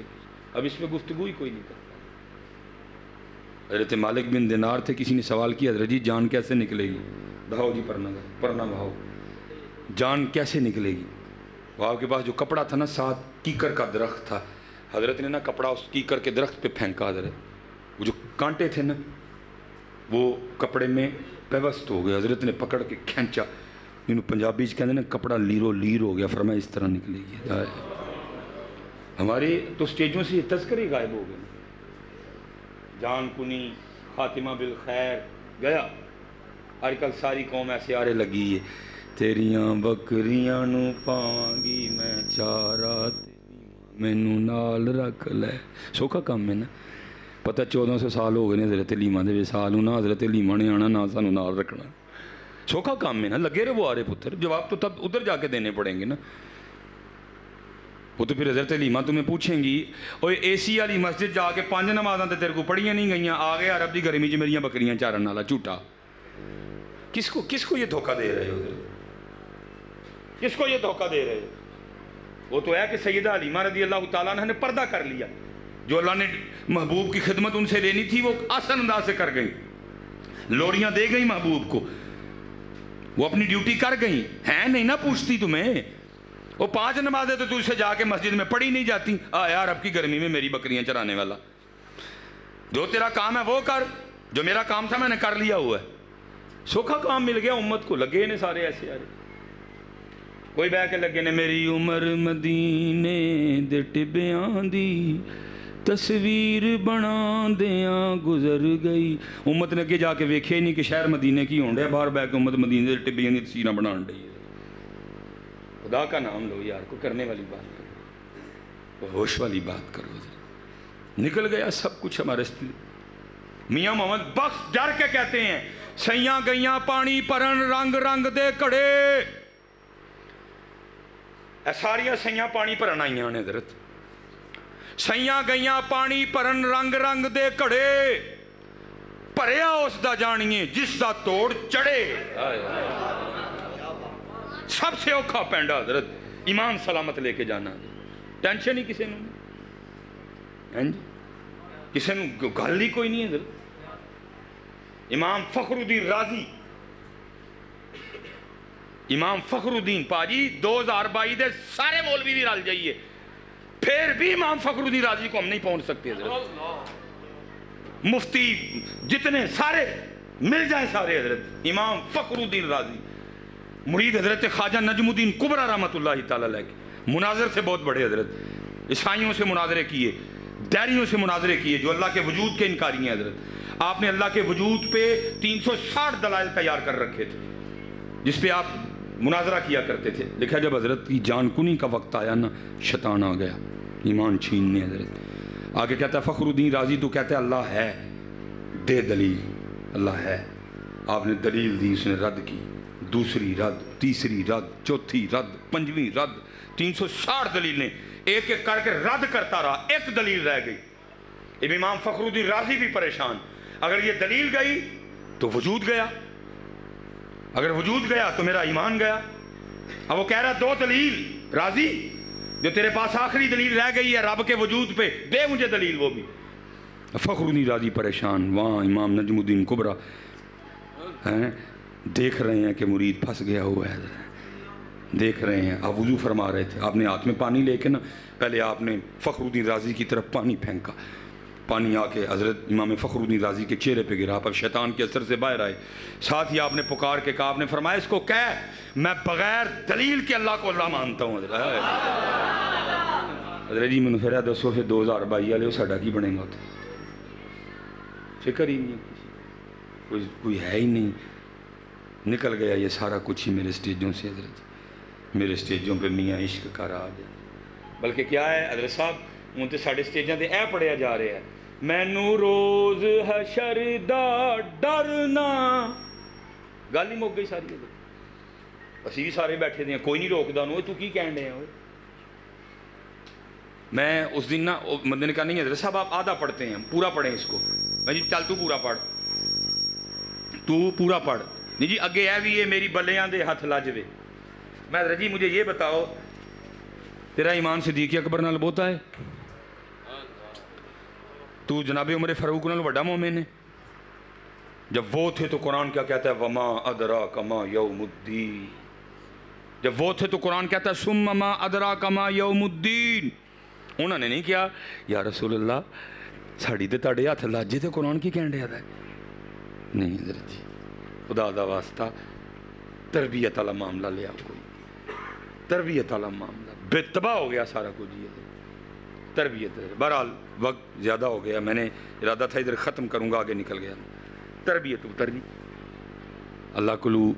اب اس پہ گفتگو ہی کوئی نہیں کرتا۔ حضرت مالک بن دینار تھے، کسی نے سوال کیا حضرت جی جان کیسے نکلے گی؟ بہاؤ جی پرنا بہاؤ، جان کیسے نکلے گی؟ وہ آپ کے پاس جو کپڑا تھا نا، ساتھ کیکر کا درخت تھا، حضرت نے نا کپڑا اس کیکر کے درخت پہ پھینکا، حضرت وہ جو کانٹے تھے نا وہ کپڑے میں پیوست ہو گئے، حضرت نے پکڑ کے کھینچا، انہوں پنجابی کہتے ہیں نا کپڑا لیرو لیر ہو گیا، فرمایا اس طرح نکلے گی۔ ہمارے تو سٹیجوں سے یہ تذکرے غائب ہو گئے، جان کنی خاتمہ بالخیر گیا. اج کل ساری قوم ایسے آرے لگی ہے تیریاں بکریاں نو پاواں گی میں چارہ مینوں نال رکھ لے. سوکھا کام ہے نا. پتہ 1400 سال ہو گئے نے حضرت علیمہ دے وصال نو. نہ حضرت علیمہ نے آنا نہ سانوں نال رکھنا. سوکھا کام ہے نا. لگے رہے وہ آرے پتر. جواب تو تب ادھر جا کے دینے پڑیں گے نا. وہ تو پھر حضرت علیمہ تمہیں پوچھیں گی اوے اے سی والی مسجد جا کے 5 نمازاں تے تیرے کو پڑھیاں نہیں گئیاں, آ گیا عرب دی گرمی چ میریاں بکریاں چارن والا جھوٹا. کس کو یہ دھوکہ دے رہے ہو؟ کس کو یہ دھوکہ دے رہے ہو؟ وہ تو ہے کہ سیدہ حلیمہ رضی اللہ تعالیٰ عنہ نے پردہ کر لیا. جو اللہ نے محبوب کی خدمت ان سے لینی تھی وہ آسان انداز سے کر گئی. لوڑیاں دے گئی محبوب کو, وہ اپنی ڈیوٹی کر گئی. ہیں نہیں نہ پوچھتی تمہیں. وہ 5 نمازیں تو تجھ سے جا کے مسجد میں پڑھی نہیں جاتی. یار اب کی گرمی میں میری بکریاں چرانے والا. جو تیرا کام ہے وہ کر, جو میرا کام تھا میں نے کر لیا ہوا ہے. سوکھا کام مل گیا امت کو. لگے نے سارے ایسے آرے. کوئی بہ کے لگے نے میری عمر مدینے دے ٹبیاں دی تصویر بنا دیاں گزر گئی. امت نے اگے جا کے ویکھے ہی نہیں کہ شہر مدینے کی ہون ڈیا. باہر بہ کے امت مدینے دے ٹبیاں دی تصویراں بنان ڈئی. خدا کا نام لو یار, کو کرنے والی بات کرو, ہوش والی بات کرو. نکل گیا سب کچھ ہمارے سے. میاں محمد بخش ڈر کے کہتے ہیں سیاں گئیاں پانی پرن رنگ رنگ دے کڑے. اے ساریاں سیاں پانی پرن آئیاں نے حضرت. سیاں گئیاں پانی پرن رنگ رنگ دے کڑے, پریا اس دا جانیے جس دا توڑ چڑھے. سب سے اوکھا پینڈا حضرت ایمان سلامت لے کے جانا. ٹینشن ہی کسی نے, کسی نے گل ہی کوئی نہیں ہے حضرت. امام فخر الدین رازی, امام فخر الدین پاجی 2022 دے سارے مولوی بھی رل جائیے پھر بھی امام فخر الدین رازی کو ہم نہیں پہنچ سکتے حضرت. مفتی جتنے سارے مل جائیں سارے حضرت. امام فخر الدین رازی مرید حضرت خواجہ نجم الدین کبرا رحمۃ اللہ تعالیٰ علیہ کے, مناظر سے بہت بڑے حضرت. عیسائیوں سے مناظرے کیے, دیریوں سے مناظرے کیے جو اللہ کے وجود کے انکاری ہیں حضرت. آپ نے اللہ کے وجود پہ 360 دلائل تیار کر رکھے تھے جس پہ آپ مناظرہ کیا کرتے تھے. لکھا جب حضرت کی جان کنی کا وقت آیا نا, شیطان آ گیا ایمان چھیننے حضرت. آگے کہتا ہے فخر الدین رازی تو کہتا ہے اللہ ہے, دے دلیل. اللہ ہے, آپ نے دلیل دی, اس نے رد کی. دوسری رد, تیسری رد, چوتھی رد, پنجویں رد, 360 دلیلیں ایک ایک کر کے رد کرتا رہا. ایک دلیل رہ گئی. اب امام فخر الدین رازی بھی پریشان. اگر یہ دلیل گئی تو وجود گیا, اگر وجود گیا تو میرا ایمان گیا. اب وہ کہہ رہا 2 دلیل رازی, جو تیرے پاس آخری دلیل رہ گئی ہے رب کے وجود پہ, دے مجھے دلیل وہ بھی. فخر الدین رازی پریشان. وہاں امام نجم الدین کبرا دیکھ رہے ہیں کہ مرید پھنس گیا ہوا ہے, دیکھ رہے ہیں. آپ وضو فرما رہے تھے, آپ نے ہاتھ میں پانی لے کے نا پہلے آپ نے فخر الدین رازی کی طرف پانی پھینکا. پانی آ کے حضرت امام فخر الدین رازی کے چہرے پہ گرا. اب شیطان کے اثر سے باہر آئے. ساتھ ہی آپ نے پکار کے کہا, آپ نے فرمایا اس کو کہہ میں بغیر دلیل کے اللہ کو اللہ مانتا ہوں. حضرت جی میں پھر دسو پھر 2022 والے ساڈا کی بنے گا؟ فکر ہی نہیں, کوئی ہے ہی نہیں. نکل گیا یہ سارا کچھ ہی میرے سٹیجوں سے حضرت. میرے سٹیجوں پہ میاں عشق کا راج ہے. بلکہ کیا ہے حضرت صاحب, ہوں تو ساڑھے سٹیجاں دے اے پڑھیا جا رہے ہیں مینوں روز حشر دا ڈرنا. گل ہی مک گئی ساری. اسی بھی سارے بیٹھے دے ہیں, کوئی نہیں روکدا انہوں. تو کی کہن رہے ہیں؟ میں اس دن نا بندے نے کہا نہیں حضرت صاحب آپ آدھا پڑھتے ہیں, پورا پڑھیں اس کو. میں جی چل تو پورا پڑھ, تو پورا پڑھ. نہیں جی اگے ہے بھی یہ میری بلیاں دے ہاتھ لاجوے. میں حضرت جی مجھے یہ بتاؤ تیرا ایمان صدیق اکبر نال بوتا ہے؟ تو جناب عمر فاروق نال وڈا مومن ہے؟ جب وہ تھے تو قرآن کیا کہتا ہے وما ادراک ما یوم الدین. جب وہ تھے تو قرآن کہتا ہے ثم ما ادراک ما یوم الدین. انہوں نے نہیں کیا یا رسول اللہ ساڑی تے تاڑے ہاتھ لاجے تے قرآن کی کہن رہا ہے. نہیں حضرت جی خدا دا واسطہ تربیت والا معاملہ لیا, کوئی تربیت والا معاملہ. بے تباہ ہو گیا سارا کچھ. تربیت. بہرحال وقت زیادہ ہو گیا, میں نے ارادہ تھا ادھر ختم کروں گا, آگے نکل گیا. تربیت اتر گئی. اللہ کو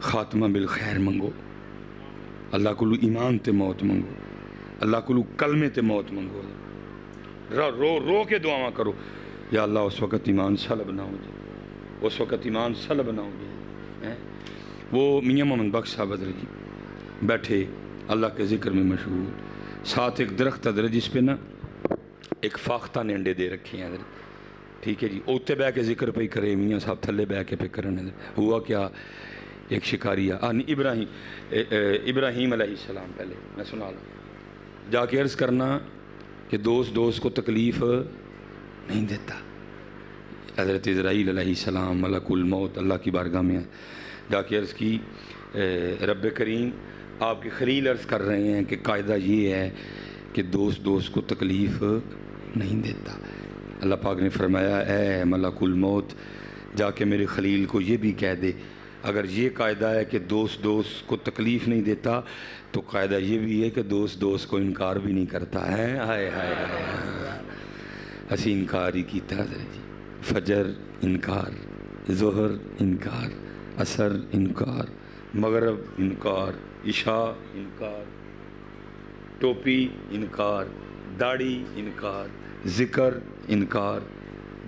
خاتمہ بالخیر منگو, اللہ کو ایمان تے موت منگو, اللہ کو کلمے تے موت منگو, رو رو کے دعاواں کرو, یا اللہ اس وقت ایمان سلب نہ ہو جائے, اس وقت ایمان سلب نہ ہو جائے. وہ میاں محمد بخش صاحب حضرت جی بیٹھے اللہ کے ذکر میں مشغول, ساتھ ایک درخت حضرت جس پہ نا ایک فاختہ نے انڈے دے رکھے ہیں حضرت, ٹھیک ہے جی, اوتے بہ کے ذکر پہ ہی کرے, میاں صاحب تھلے بہ کے پہ کرنے. ہوا کیا, ایک شکاری ابراہیم علیہ السلام, پہلے میں سنا لوں, جا کے عرض کرنا کہ دوست کو تکلیف نہیں دیتا. حضرت اسرائیل علیہ السلام ملک الموت اللہ کی بارگاہ میں جا کے عرض کی, رب کریم آپ کے خلیل عرض کر رہے ہیں کہ قاعدہ یہ ہے کہ دوست کو تکلیف نہیں دیتا. اللہ پاک نے فرمایا اے ملک الموت جا کے میرے خلیل کو یہ بھی کہہ دے, اگر یہ قاعدہ ہے کہ دوست کو تکلیف نہیں دیتا تو قاعدہ یہ بھی ہے کہ دوست کو انکار بھی نہیں کرتا ہے. ہائے ہائے ہائے, اسی انکار ہی کیتا حضرت جی. فجر انکار, ظہر انکار, عصر انکار, مغرب انکار, عشاء انکار, ٹوپی انکار, داڑھی انکار, ذکر انکار,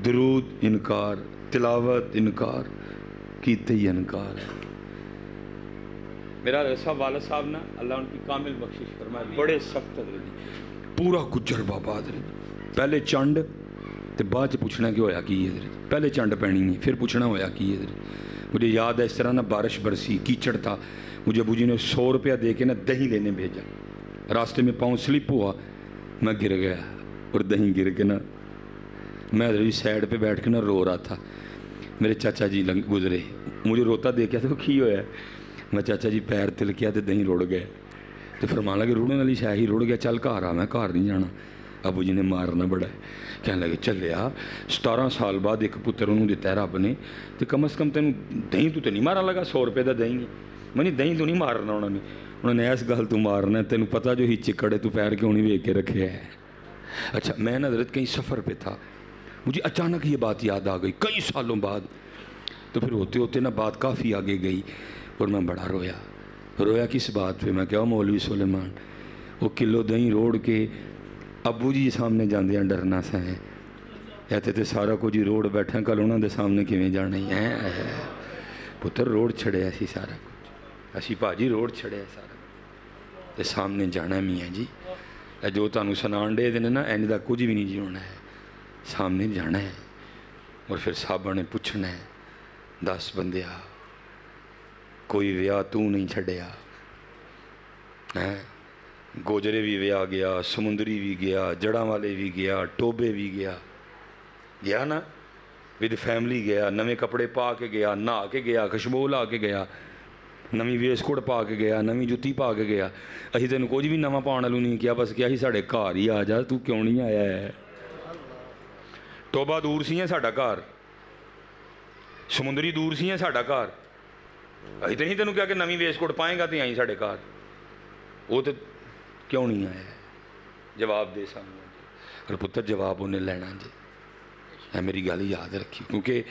درود انکار, تلاوت انکار, کیتے ہی انکار ہے. میرا صاحب والد صاحب نا اللہ ان کی کامل بخشش فرمائے, بڑے سخت حضرت جی, پورا گجر بابا حضرت جی. پہلے چنڈ تے بعد پوچھنا کہ ہویا کی حضرت, پہلے چنڈ پینی ہے پھر پوچھنا ہویا کی حضرت. مجھے یاد ہے اس طرح نا بارش برسی, کیچڑ تھا, مجھے ابو جی نے 100 روپیہ دے کے نا دہی لینے بھیجا, راستے میں پاؤں سلپ ہوا, میں گر گیا اور دہی گر کے نا میں حضرت جی سائڈ پہ بیٹھ کے نا رو رہا تھا. میرے چاچا جی گزرے, مجھے روتا دیکھا تو کی ہویا ہے, میں چاچا جی پیر تلکیا تو دہی رڑ گئے, تو فرمان لگے روڑنے والی شاہ ہی رڑ گیا, چل گھر آ, میں گھر نہیں جانا. ابو جی نے مارنا بڑا ہے, کہنے لگے چلیا 17 سال بعد ایک پتر انہوں دیتا ہے رب نے, تو کم از کم تینوں دہی تو نہیں مارا لگا, 100 روپے دا دہی. میں نہیں دہی تو نہیں مارنا انہوں نے ایس گل تو مارنا ہے, تینوں پتہ جو ہی چکڑے تو پیر کیوں نہیں ویک کے رکھے ہے. اچھا میں نا حضرت کہیں سفر پہ تھا, مجھے اچانک یہ بات یاد آ گئی کئی سالوں بعد, تو پھر ہوتے نا بات کافی آگے گئی اور میں بڑا رویا کس بات پہ, میں کہا مولوی سلیمان وہ کلو دہی روڑ کے ابو جی سامنے جاندے ہیں ڈرنا سا ہے, کہتے تھے سارا کچھ ہی روڑ بیٹھا, کل انہوں دے سامنے کیویں جانا ہی ہے. پتر روڑ چھڑے اسی سارا کچھ, اسی پاجی روڑ چھڑے سارا تے سامنے جانا ہے میاں جی, جو تانوں سنان دے دینے نا اینج دا کچھ بھی نہیں جی ہونا ہے, سامنے جانا ہے. اور پھر صحابہ نے پوچھنا ہے 10 بندیا کوئی ویاہ تو نہیں چھڑیا, گوجرے بھی ویاہ گیا, سمندری بھی گیا, جڑاں والے بھی گیا, ٹوبے بھی گیا نا, ود فیملی گیا, نویں کپڑے پا کے گیا, نہا کے گیا, خوشبو لا کے گیا, نویں ویسکوٹ پا کے گیا, نویں جُتی پا کے گیا. اسی تینوں کچھ بھی نواں پاؤن والوں نہیں کیا, بس کیا ہی ساڑھے گھر ہی آ جا, تو کیوں نہیں آیا ہے. ٹوبا دور سی ہے ساڑھا گھر, سمندری دور سی ہے ساڑھا گھر, اسی تو نہیں تینوں کیا کہ نویں ویسکوٹ پائیں گا تو آئی ساڑھے گھر, وہ تو کیوں نہیں آیا ہے. جواب دے سامنے, اور پتر جواب انہیں لینا جی, میری گل یاد رکھی, کیونکہ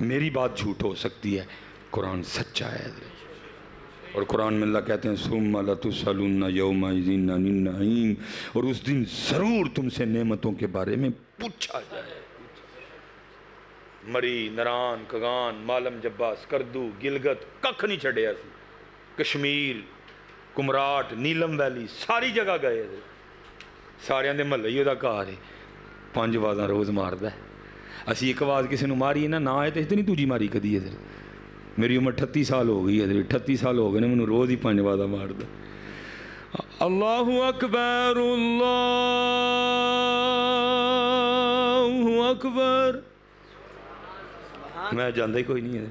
میری بات جھوٹ ہو سکتی ہے, قرآن سچا ہے. اور قرآن میں اللہ کہتے ہیں ثم لتسألن یومئذ عن النعیم, اور اس دن ضرور تم سے نعمتوں کے بارے میں پوچھا جائے. مری, نران, کگان, مالم جبا, سکردو, گلگت ککھ نہیں چھڑے اسی, کشمیر, کمراٹ, نیلم ویلی ساری جگہ گئے, سارے دے محلے ہی وہ گھر ہے, 5 آوازاں روز ماردا ہے. اسی ایک آواز کسی نے ماری ہے نہ آئے تو اتنی دوجی ماری کدی ہے. میری عمر 38 سال ہو گئی ہے, 38 سال ہو گئے نے مینوں روز ہی 5 آوازاں ماردا. اللہ اکبر اللہ اکبر, میں جانتا ہی کوئی نہیں ہے.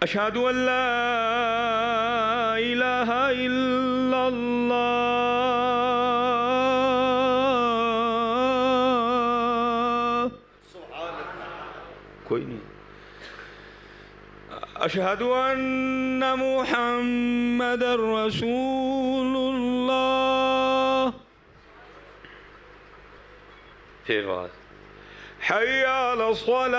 اشہد ان لا الہ الا اللہ, کوئی نہیں. اشہد ان محمد رسول اللہ, پھر آواز حی علی الصلاۃ.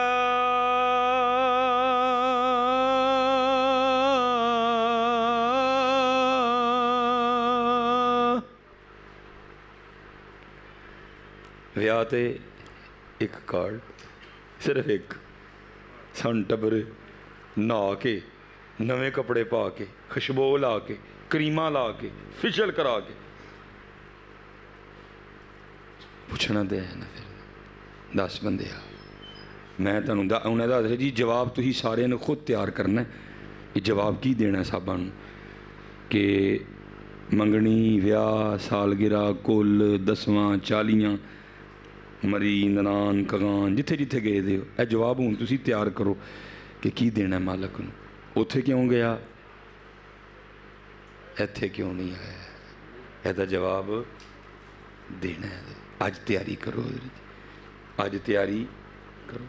ਵਿਆਹ ਤੇ ਇੱਕ ਕਾਰਡ, ਸਿਰਫ ਇੱਕ. ਸਨ ਟੱਬਰੇ ਨਹਾ ਕੇ, ਨਵੇਂ ਕੱਪੜੇ ਪਾ ਕੇ, ਖੁਸ਼ਬੂ ਲਾ ਕੇ, ਕਰੀਮਾਂ ਲਾ ਕੇ, ਫੇਸ਼ੀਅਲ ਕਰਾ ਕੇ ਪੁੱਛਣਾ ਤੇ ਹੈ ਨਾ. ਫਿਰ 10 ਬੰਦੇ ਆ, ਮੈਂ ਤੁਹਾਨੂੰ ਉਹਨਾਂ ਦਾ ਦੱਸਿਆ ਜੀ ਜਵਾਬ ਤੁਸੀਂ ਸਾਰਿਆਂ ਨੇ ਖੁਦ ਤਿਆਰ ਕਰਨਾ. ਇਹ ਜਵਾਬ ਕੀ ਦੇਣਾ ਸਾਬਾਂ ਨੂੰ ਕਿ ਮੰਗਣੀ, ਵਿਆਹ, ਸਾਲਗਿਰਾ, ਕੁੱਲ, 10ਵਾਂ, 40, ਮਰੀ, ਨਨਾਨ, ਕਗਾਨ, ਜਿੱਥੇ ਜਿੱਥੇ ਗਏ ਦੇ ਹੋ, ਇਹ ਜਵਾਬ ਹੁਣ ਤੁਸੀਂ ਤਿਆਰ ਕਰੋ ਕਿ ਕੀ ਦੇਣਾ ਮਾਲਕ ਨੂੰ. ਉੱਥੇ ਕਿਉਂ ਗਿਆ, ਇੱਥੇ ਕਿਉਂ ਨਹੀਂ ਆਇਆ, ਇਹਦਾ ਜਵਾਬ ਦੇਣਾ ਹੈ. ਅੱਜ ਤਿਆਰੀ ਕਰੋ, ਅੱਜ ਤਿਆਰੀ ਕਰੋ.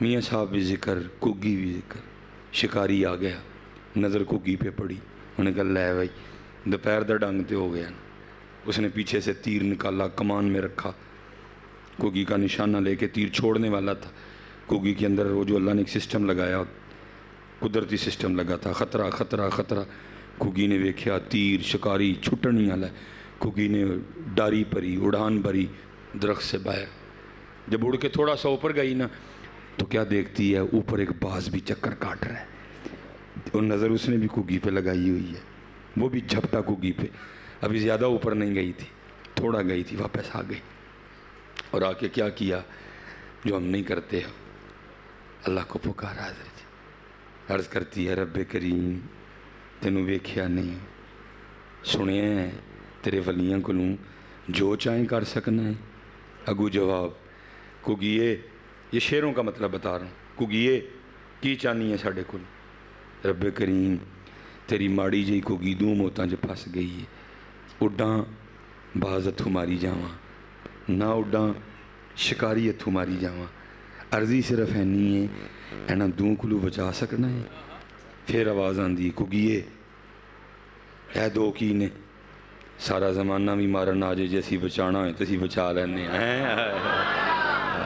میاں صاحب بھی ذکر, کگی بھی ذکر. شکاری آ گیا, نظر کگی پہ پڑی, انہوں نے کہا لے بھائی دوپہر دا ڈنگ تے ہو گیا. اس نے پیچھے سے تیر نکالا, کمان میں رکھا, کگی کا نشانہ لے کے تیر چھوڑنے والا تھا. کگی کے اندر وہ جو اللہ نے ایک سسٹم لگایا, قدرتی سسٹم لگا تھا, خطرہ خطرہ خطرہ. کگی نے ویکھیا تیر شکاری چھٹن ہی والا ہے. کگی نے ڈاری پری, اڑان بھری درخت سے باہر. جب اڑ کے تھوڑا سا اوپر گئی نا تو کیا دیکھتی ہے, اوپر ایک باز بھی چکر کاٹ رہا ہے. اور نظر اس نے بھی کگی پہ لگائی ہوئی ہے, وہ بھی جھپٹا کگی پہ. ابھی زیادہ اوپر نہیں گئی تھی, تھوڑا گئی تھی, واپس آ گئی. اور آ کے کیا کیا جو ہم نہیں کرتے ہیں, اللہ کو پکارا. حضرت عرض کرتی ہے رب کریم تینوں ویکھیا نہیں, سنیا ہے تیرے ولیاں کولوں جو چاہیں کر سکنا ہے. اگو جواب کگیے, یہ شعروں کا مطلب بتا رہا ہوں. کگیے کی چانی ہے ساڈے کول, رب کریم تیری ماڑی جی کگی دو موتاں جو پھس گئی ہے. اڈاں باز ہتھوں ماری جاواں, نہ اڈاں شکاری ہتھوں ماری جاواں. عرضی صرف ہے نہیں ہے اینا دوں کلو بچا سکنا ہے. پھر آواز آندی کگیے اے دو کی نے, سارا زمانہ بھی مارن آ جائے جیسی بچانا ہے تو اسی بچا لینے ہیں.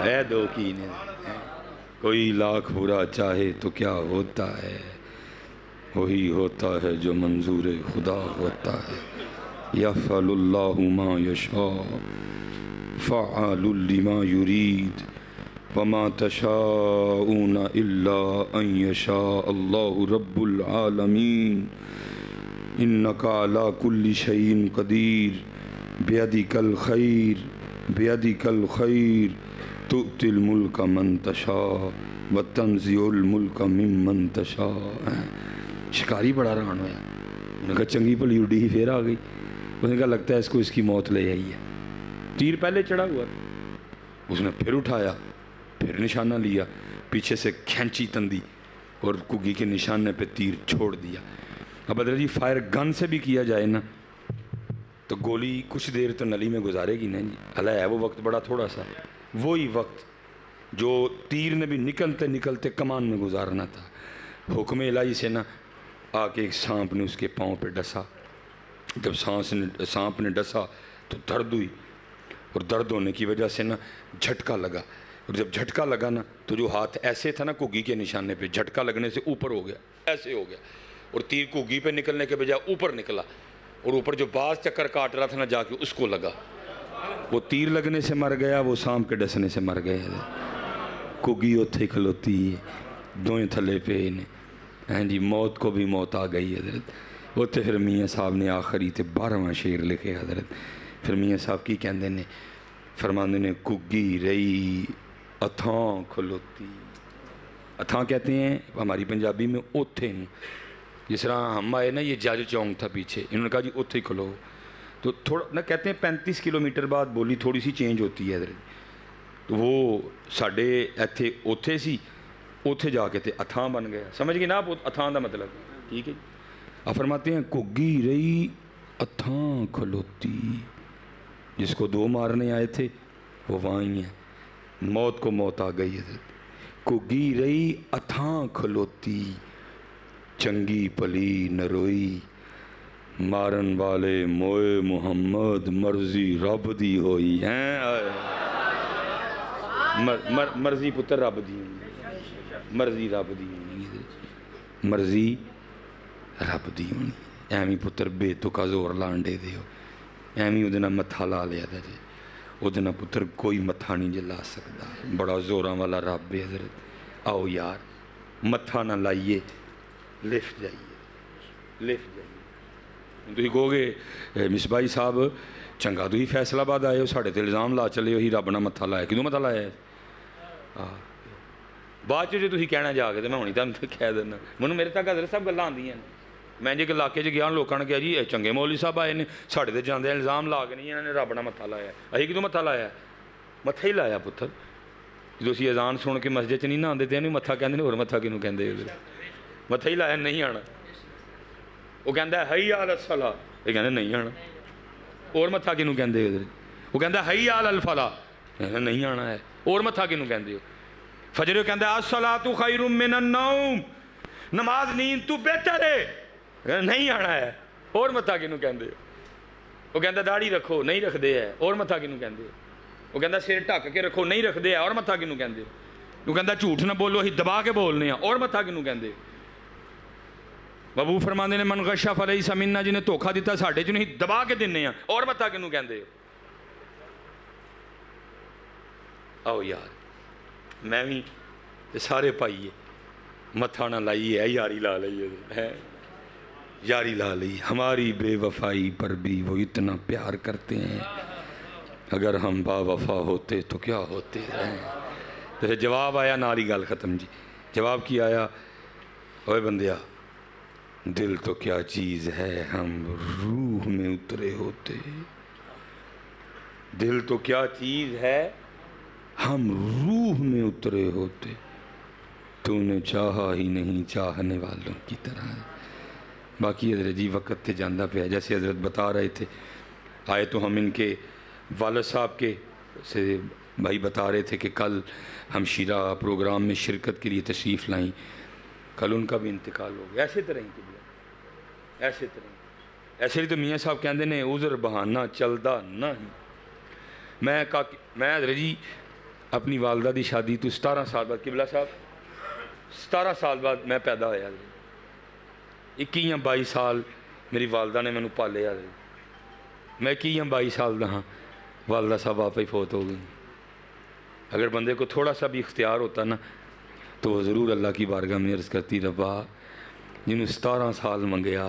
اے دو کی نے, کوئی لاکھ برا چاہے تو کیا ہوتا ہے, وہی ہوتا ہے جو منظور خدا ہوتا ہے. یفعل اللہ ما یشاء فعال لما یرید وما تشاءون الا ان یشاء اللہ رب العالمین. انک علی کل شیء قدیر بیدک الخیر بیدک الخیر تؤتی الملک من تشاء وتنزع الملک ممن تشاء. شکاری بڑا رہان ہوا, انہوں نے کہا چنگی بھلی اڈی ہی پھر آ گئی. اس نے کہا لگتا ہے اس کو اس کی موت لے آئی ہے. تیر پہلے چڑھا ہوا, اس نے پھر اٹھایا, پھر نشانہ لیا, پیچھے سے کھینچی تندی اور کگی کے نشانے پہ تیر چھوڑ دیا. اب بدر جی فائر گن سے بھی کیا جائے نا تو گولی کچھ دیر تو نلی میں گزارے گی نا جی. اللہ ہے وہ وقت بڑا تھوڑا سا, وہی وقت جو تیر نے بھی نکلتے نکلتے کمان میں گزارنا تھا. حکم الہی سے نا آ کے ایک سانپ نے اس کے پاؤں پہ ڈسا. جب سانپ نے ڈسا تو درد ہوئی, اور درد ہونے کی وجہ سے نا جھٹکا لگا. اور جب جھٹکا لگا نا تو جو ہاتھ ایسے تھا نا کگی کے نشانے پہ, جھٹکا لگنے سے اوپر ہو گیا, ایسے ہو گیا, اور تیر کگی پہ نکلنے کے بجائے اوپر نکلا, اور اوپر جو باز چکر کاٹ رہا تھا نا جا کے اس کو لگا. وہ تیر لگنے سے مر گیا, وہ سانپ کے ڈسنے سے مر گیا. کگی اتھے کھلوتی ہے, دوئیں تھلے پہ نے, ہیں جی موت کو بھی موت آ گئی. حضرت اتھے پھر میاں صاحب نے آخری تے 12واں شعر لکھے. حضرت پھر میاں صاحب کی کہندے نے, فرماندے نے کگی رہی اتھاں کھلوتی. اتھاں کہتے ہیں ہماری پنجابی میں اوتھے نے. جس طرح ہم آئے نا, یہ جج چونک تھا پیچھے, انہوں نے کہا جی اوتھے کھلو. تو تھوڑا نہ کہتے ہیں 35 کلومیٹر بعد بولی تھوڑی سی چینج ہوتی ہے. حضرت تو وہ ساڈے ایتھے اوتھے سی, اوتھے جا کے تے اتھاں بن گیا. سمجھ گئے نا آپ اتھاں دا مطلب؟ ٹھیک ہے. آپ فرماتے ہیں کگی رہی اتھاں کھلوتی. جس کو 2 مارنے آئے تھے وہ وہاں ہی ہیں, موت کو موت آ گئی. حضرت کگی رہی اتھاں کھلوتی, چنگی پلی نروئی, مارن والے موئے محمد مرضی رب دی ہوئی ہیں. مرضی پتر رب دی ہونی، مرضی رب دی ہونی، مرضی رب دی ہونی۔ ایویں پتر بے تکا زور لانڈے دے ہو، ایویں وہ متھا لا لیا دا جی، وہ پتر کوئی متھا نہیں جے لا سکتا، بڑا زوراں والا رب ہے حضرت۔ آؤ یار متھا نہ لائیے، لفٹ جائیے، لفٹ جائیے۔ تھی کہو گے مصباحی صاحب چنگا تھی فیصل آباد آئے ہو، ساڑھے تے الزام لا چلے ہو ہی رب نہ متھا لایا، کدوں متھا لایا ہے؟ بعد جو تھی کہنا جا کے تو میں ہونی تمہیں کہہ دینا، منوں میرے تک حضرت صاحب گلاں آندیاں نے۔ میں جی علاقے چ گیا لوگوں نے کہا جی چنگے مولوی صاحب آئے نے، ساڑھے تے جاندے الزام لا کے نہیں انہوں نے رب نہ متھا لایا، اسی کدوں متھا لایا؟ متھا ہی لایا پتر۔ جو اسی اذان سن کے مسجد چ نہیں نہ آندے تے انہوں متھا کہندے نے، اور متھا کینوں کہندے؟ متھا ہی لایا، نہیں آنا۔ وہ کہندا ہے حی علی الصلاۃ، یہ کہندے نہیں آنا۔ اور متھا کینوں کہندے ہو؟ وہ کہندا ہے حی علی الفلاح، نہیں آنا ہے۔ اور متھا کینوں کہندے ہو؟ فجر کہندا ہے الصلاۃ خیر من النوم، نماز نیند تو بہتر ہے، نہیں آنا ہے۔ اور متھا کینوں کہندے ہو؟ وہ کہندا داڑھی رکھو، نہیں رکھدے ہے، اور متھا کینوں کہندے ہو؟ وہ کہندا سر ڈھک کے رکھو، نہیں رکھدے ہے، اور متھا کینوں کہندے ہو؟ وہ کہندا جھوٹ نہ بولو، ہی دبا کے بولنے ہیں، اور متھا کینوں کہندے ہو؟ بابو فرماندے نے من غش فلیس منا، جنہیں دھوکھا دیتا ساڈے چ نہیں، دبا کے دینے ہیں، اور متھا کینوں کہندے ہو؟ آؤ یار میں بھی سارے پائیے متھا نہ لائیے، یاری لا لئیے، یاری لا لئی۔ ہماری بے وفائی پر بھی وہ اتنا پیار کرتے ہیں، اگر ہم با وفا ہوتے تو کیا ہوتے ہیں۔ تو جواب آیا، ناری گل ختم جی۔ جواب کی آیا؟ اوے بندیا دل تو کیا چیز ہے ہم روح میں اترے ہوتے، دل تو کیا چیز ہے ہم روح میں اترے ہوتے، تو نے چاہا ہی نہیں چاہنے والوں کی طرح۔ باقی حضرت جی وقت تے جاندہ پہ ہے، جیسے حضرت بتا رہے تھے، آئے تو ہم ان کے والد صاحب کے سے بھائی بتا رہے تھے کہ کل ہم شیرہ پروگرام میں شرکت کے لیے تشریف لائیں، کل ان کا بھی انتقال ہو گیا۔ ایسے طرح ہی ایسے طرح ایسے ہی تو میاں صاحب کہندے نے عذر بہانہ چلدا نہیں۔ میں حضرت جی اپنی والدہ دی شادی تو 17 سال بعد، قبلہ صاحب 17 سال بعد میں پیدا ہویا، 21 یا 22 سال میری والدہ نے مینوں پالیا، میں 21 یا 22 سال دا ہاں، والدہ صاحب آپ ہی فوت ہو گئی۔ اگر بندے کو تھوڑا سا بھی اختیار ہوتا نا تو وہ ضرور اللہ کی بارگاہ میں عرض کرتی، ربا جنہوں 17 سال منگیا،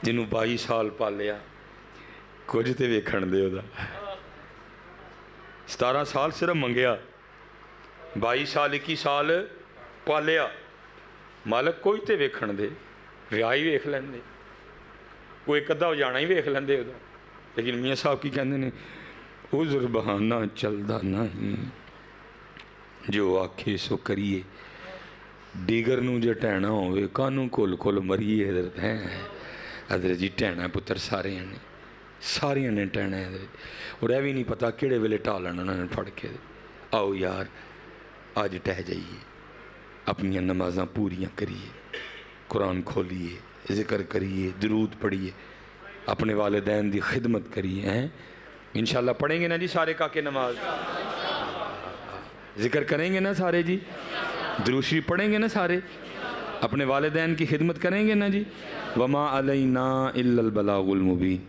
جنہوں 22 سال پالیا، کچھ تے ویکھن دے دا۔ 17 سال صرف منگیا، 22 سال 21 سال پالیا، مالک کوئی تے ویکھن دے، ویاہی ویکھ لین دے، کوئی ایک ادھا ہو جانا ہی ویکھ لین دے دا۔ لیکن میاں صاحب کی کہندے نے عذر بہانہ چلدا نہیں، جو آکھے سو کریے، دیگر نو جے ٹہنا ہوئے کانوں کھول کھول مریے۔ حضرت ہیں حضرت جی ٹہنا پتر سارے نے ٹہنا ہے حضرت، اور یہ بھی نہیں پتا کیڑے ویلے ٹالنا انہوں نے پھڑ کے۔ آؤ یار آج ٹہ جائیے، اپنی نمازاں پوریاں کریے، قرآن کھولیے، ذکر کریے، درود پڑھیے، اپنے والدین دی خدمت کریے ہیں۔ انشاءاللہ پڑھیں گے نا جی سارے کا کے نماز، ذکر کریں گے نا سارے جی، درود شریف پڑھیں گے نا سارے، اپنے والدین کی خدمت کریں گے نا جی۔ وما علینا الا البلاغ المبین۔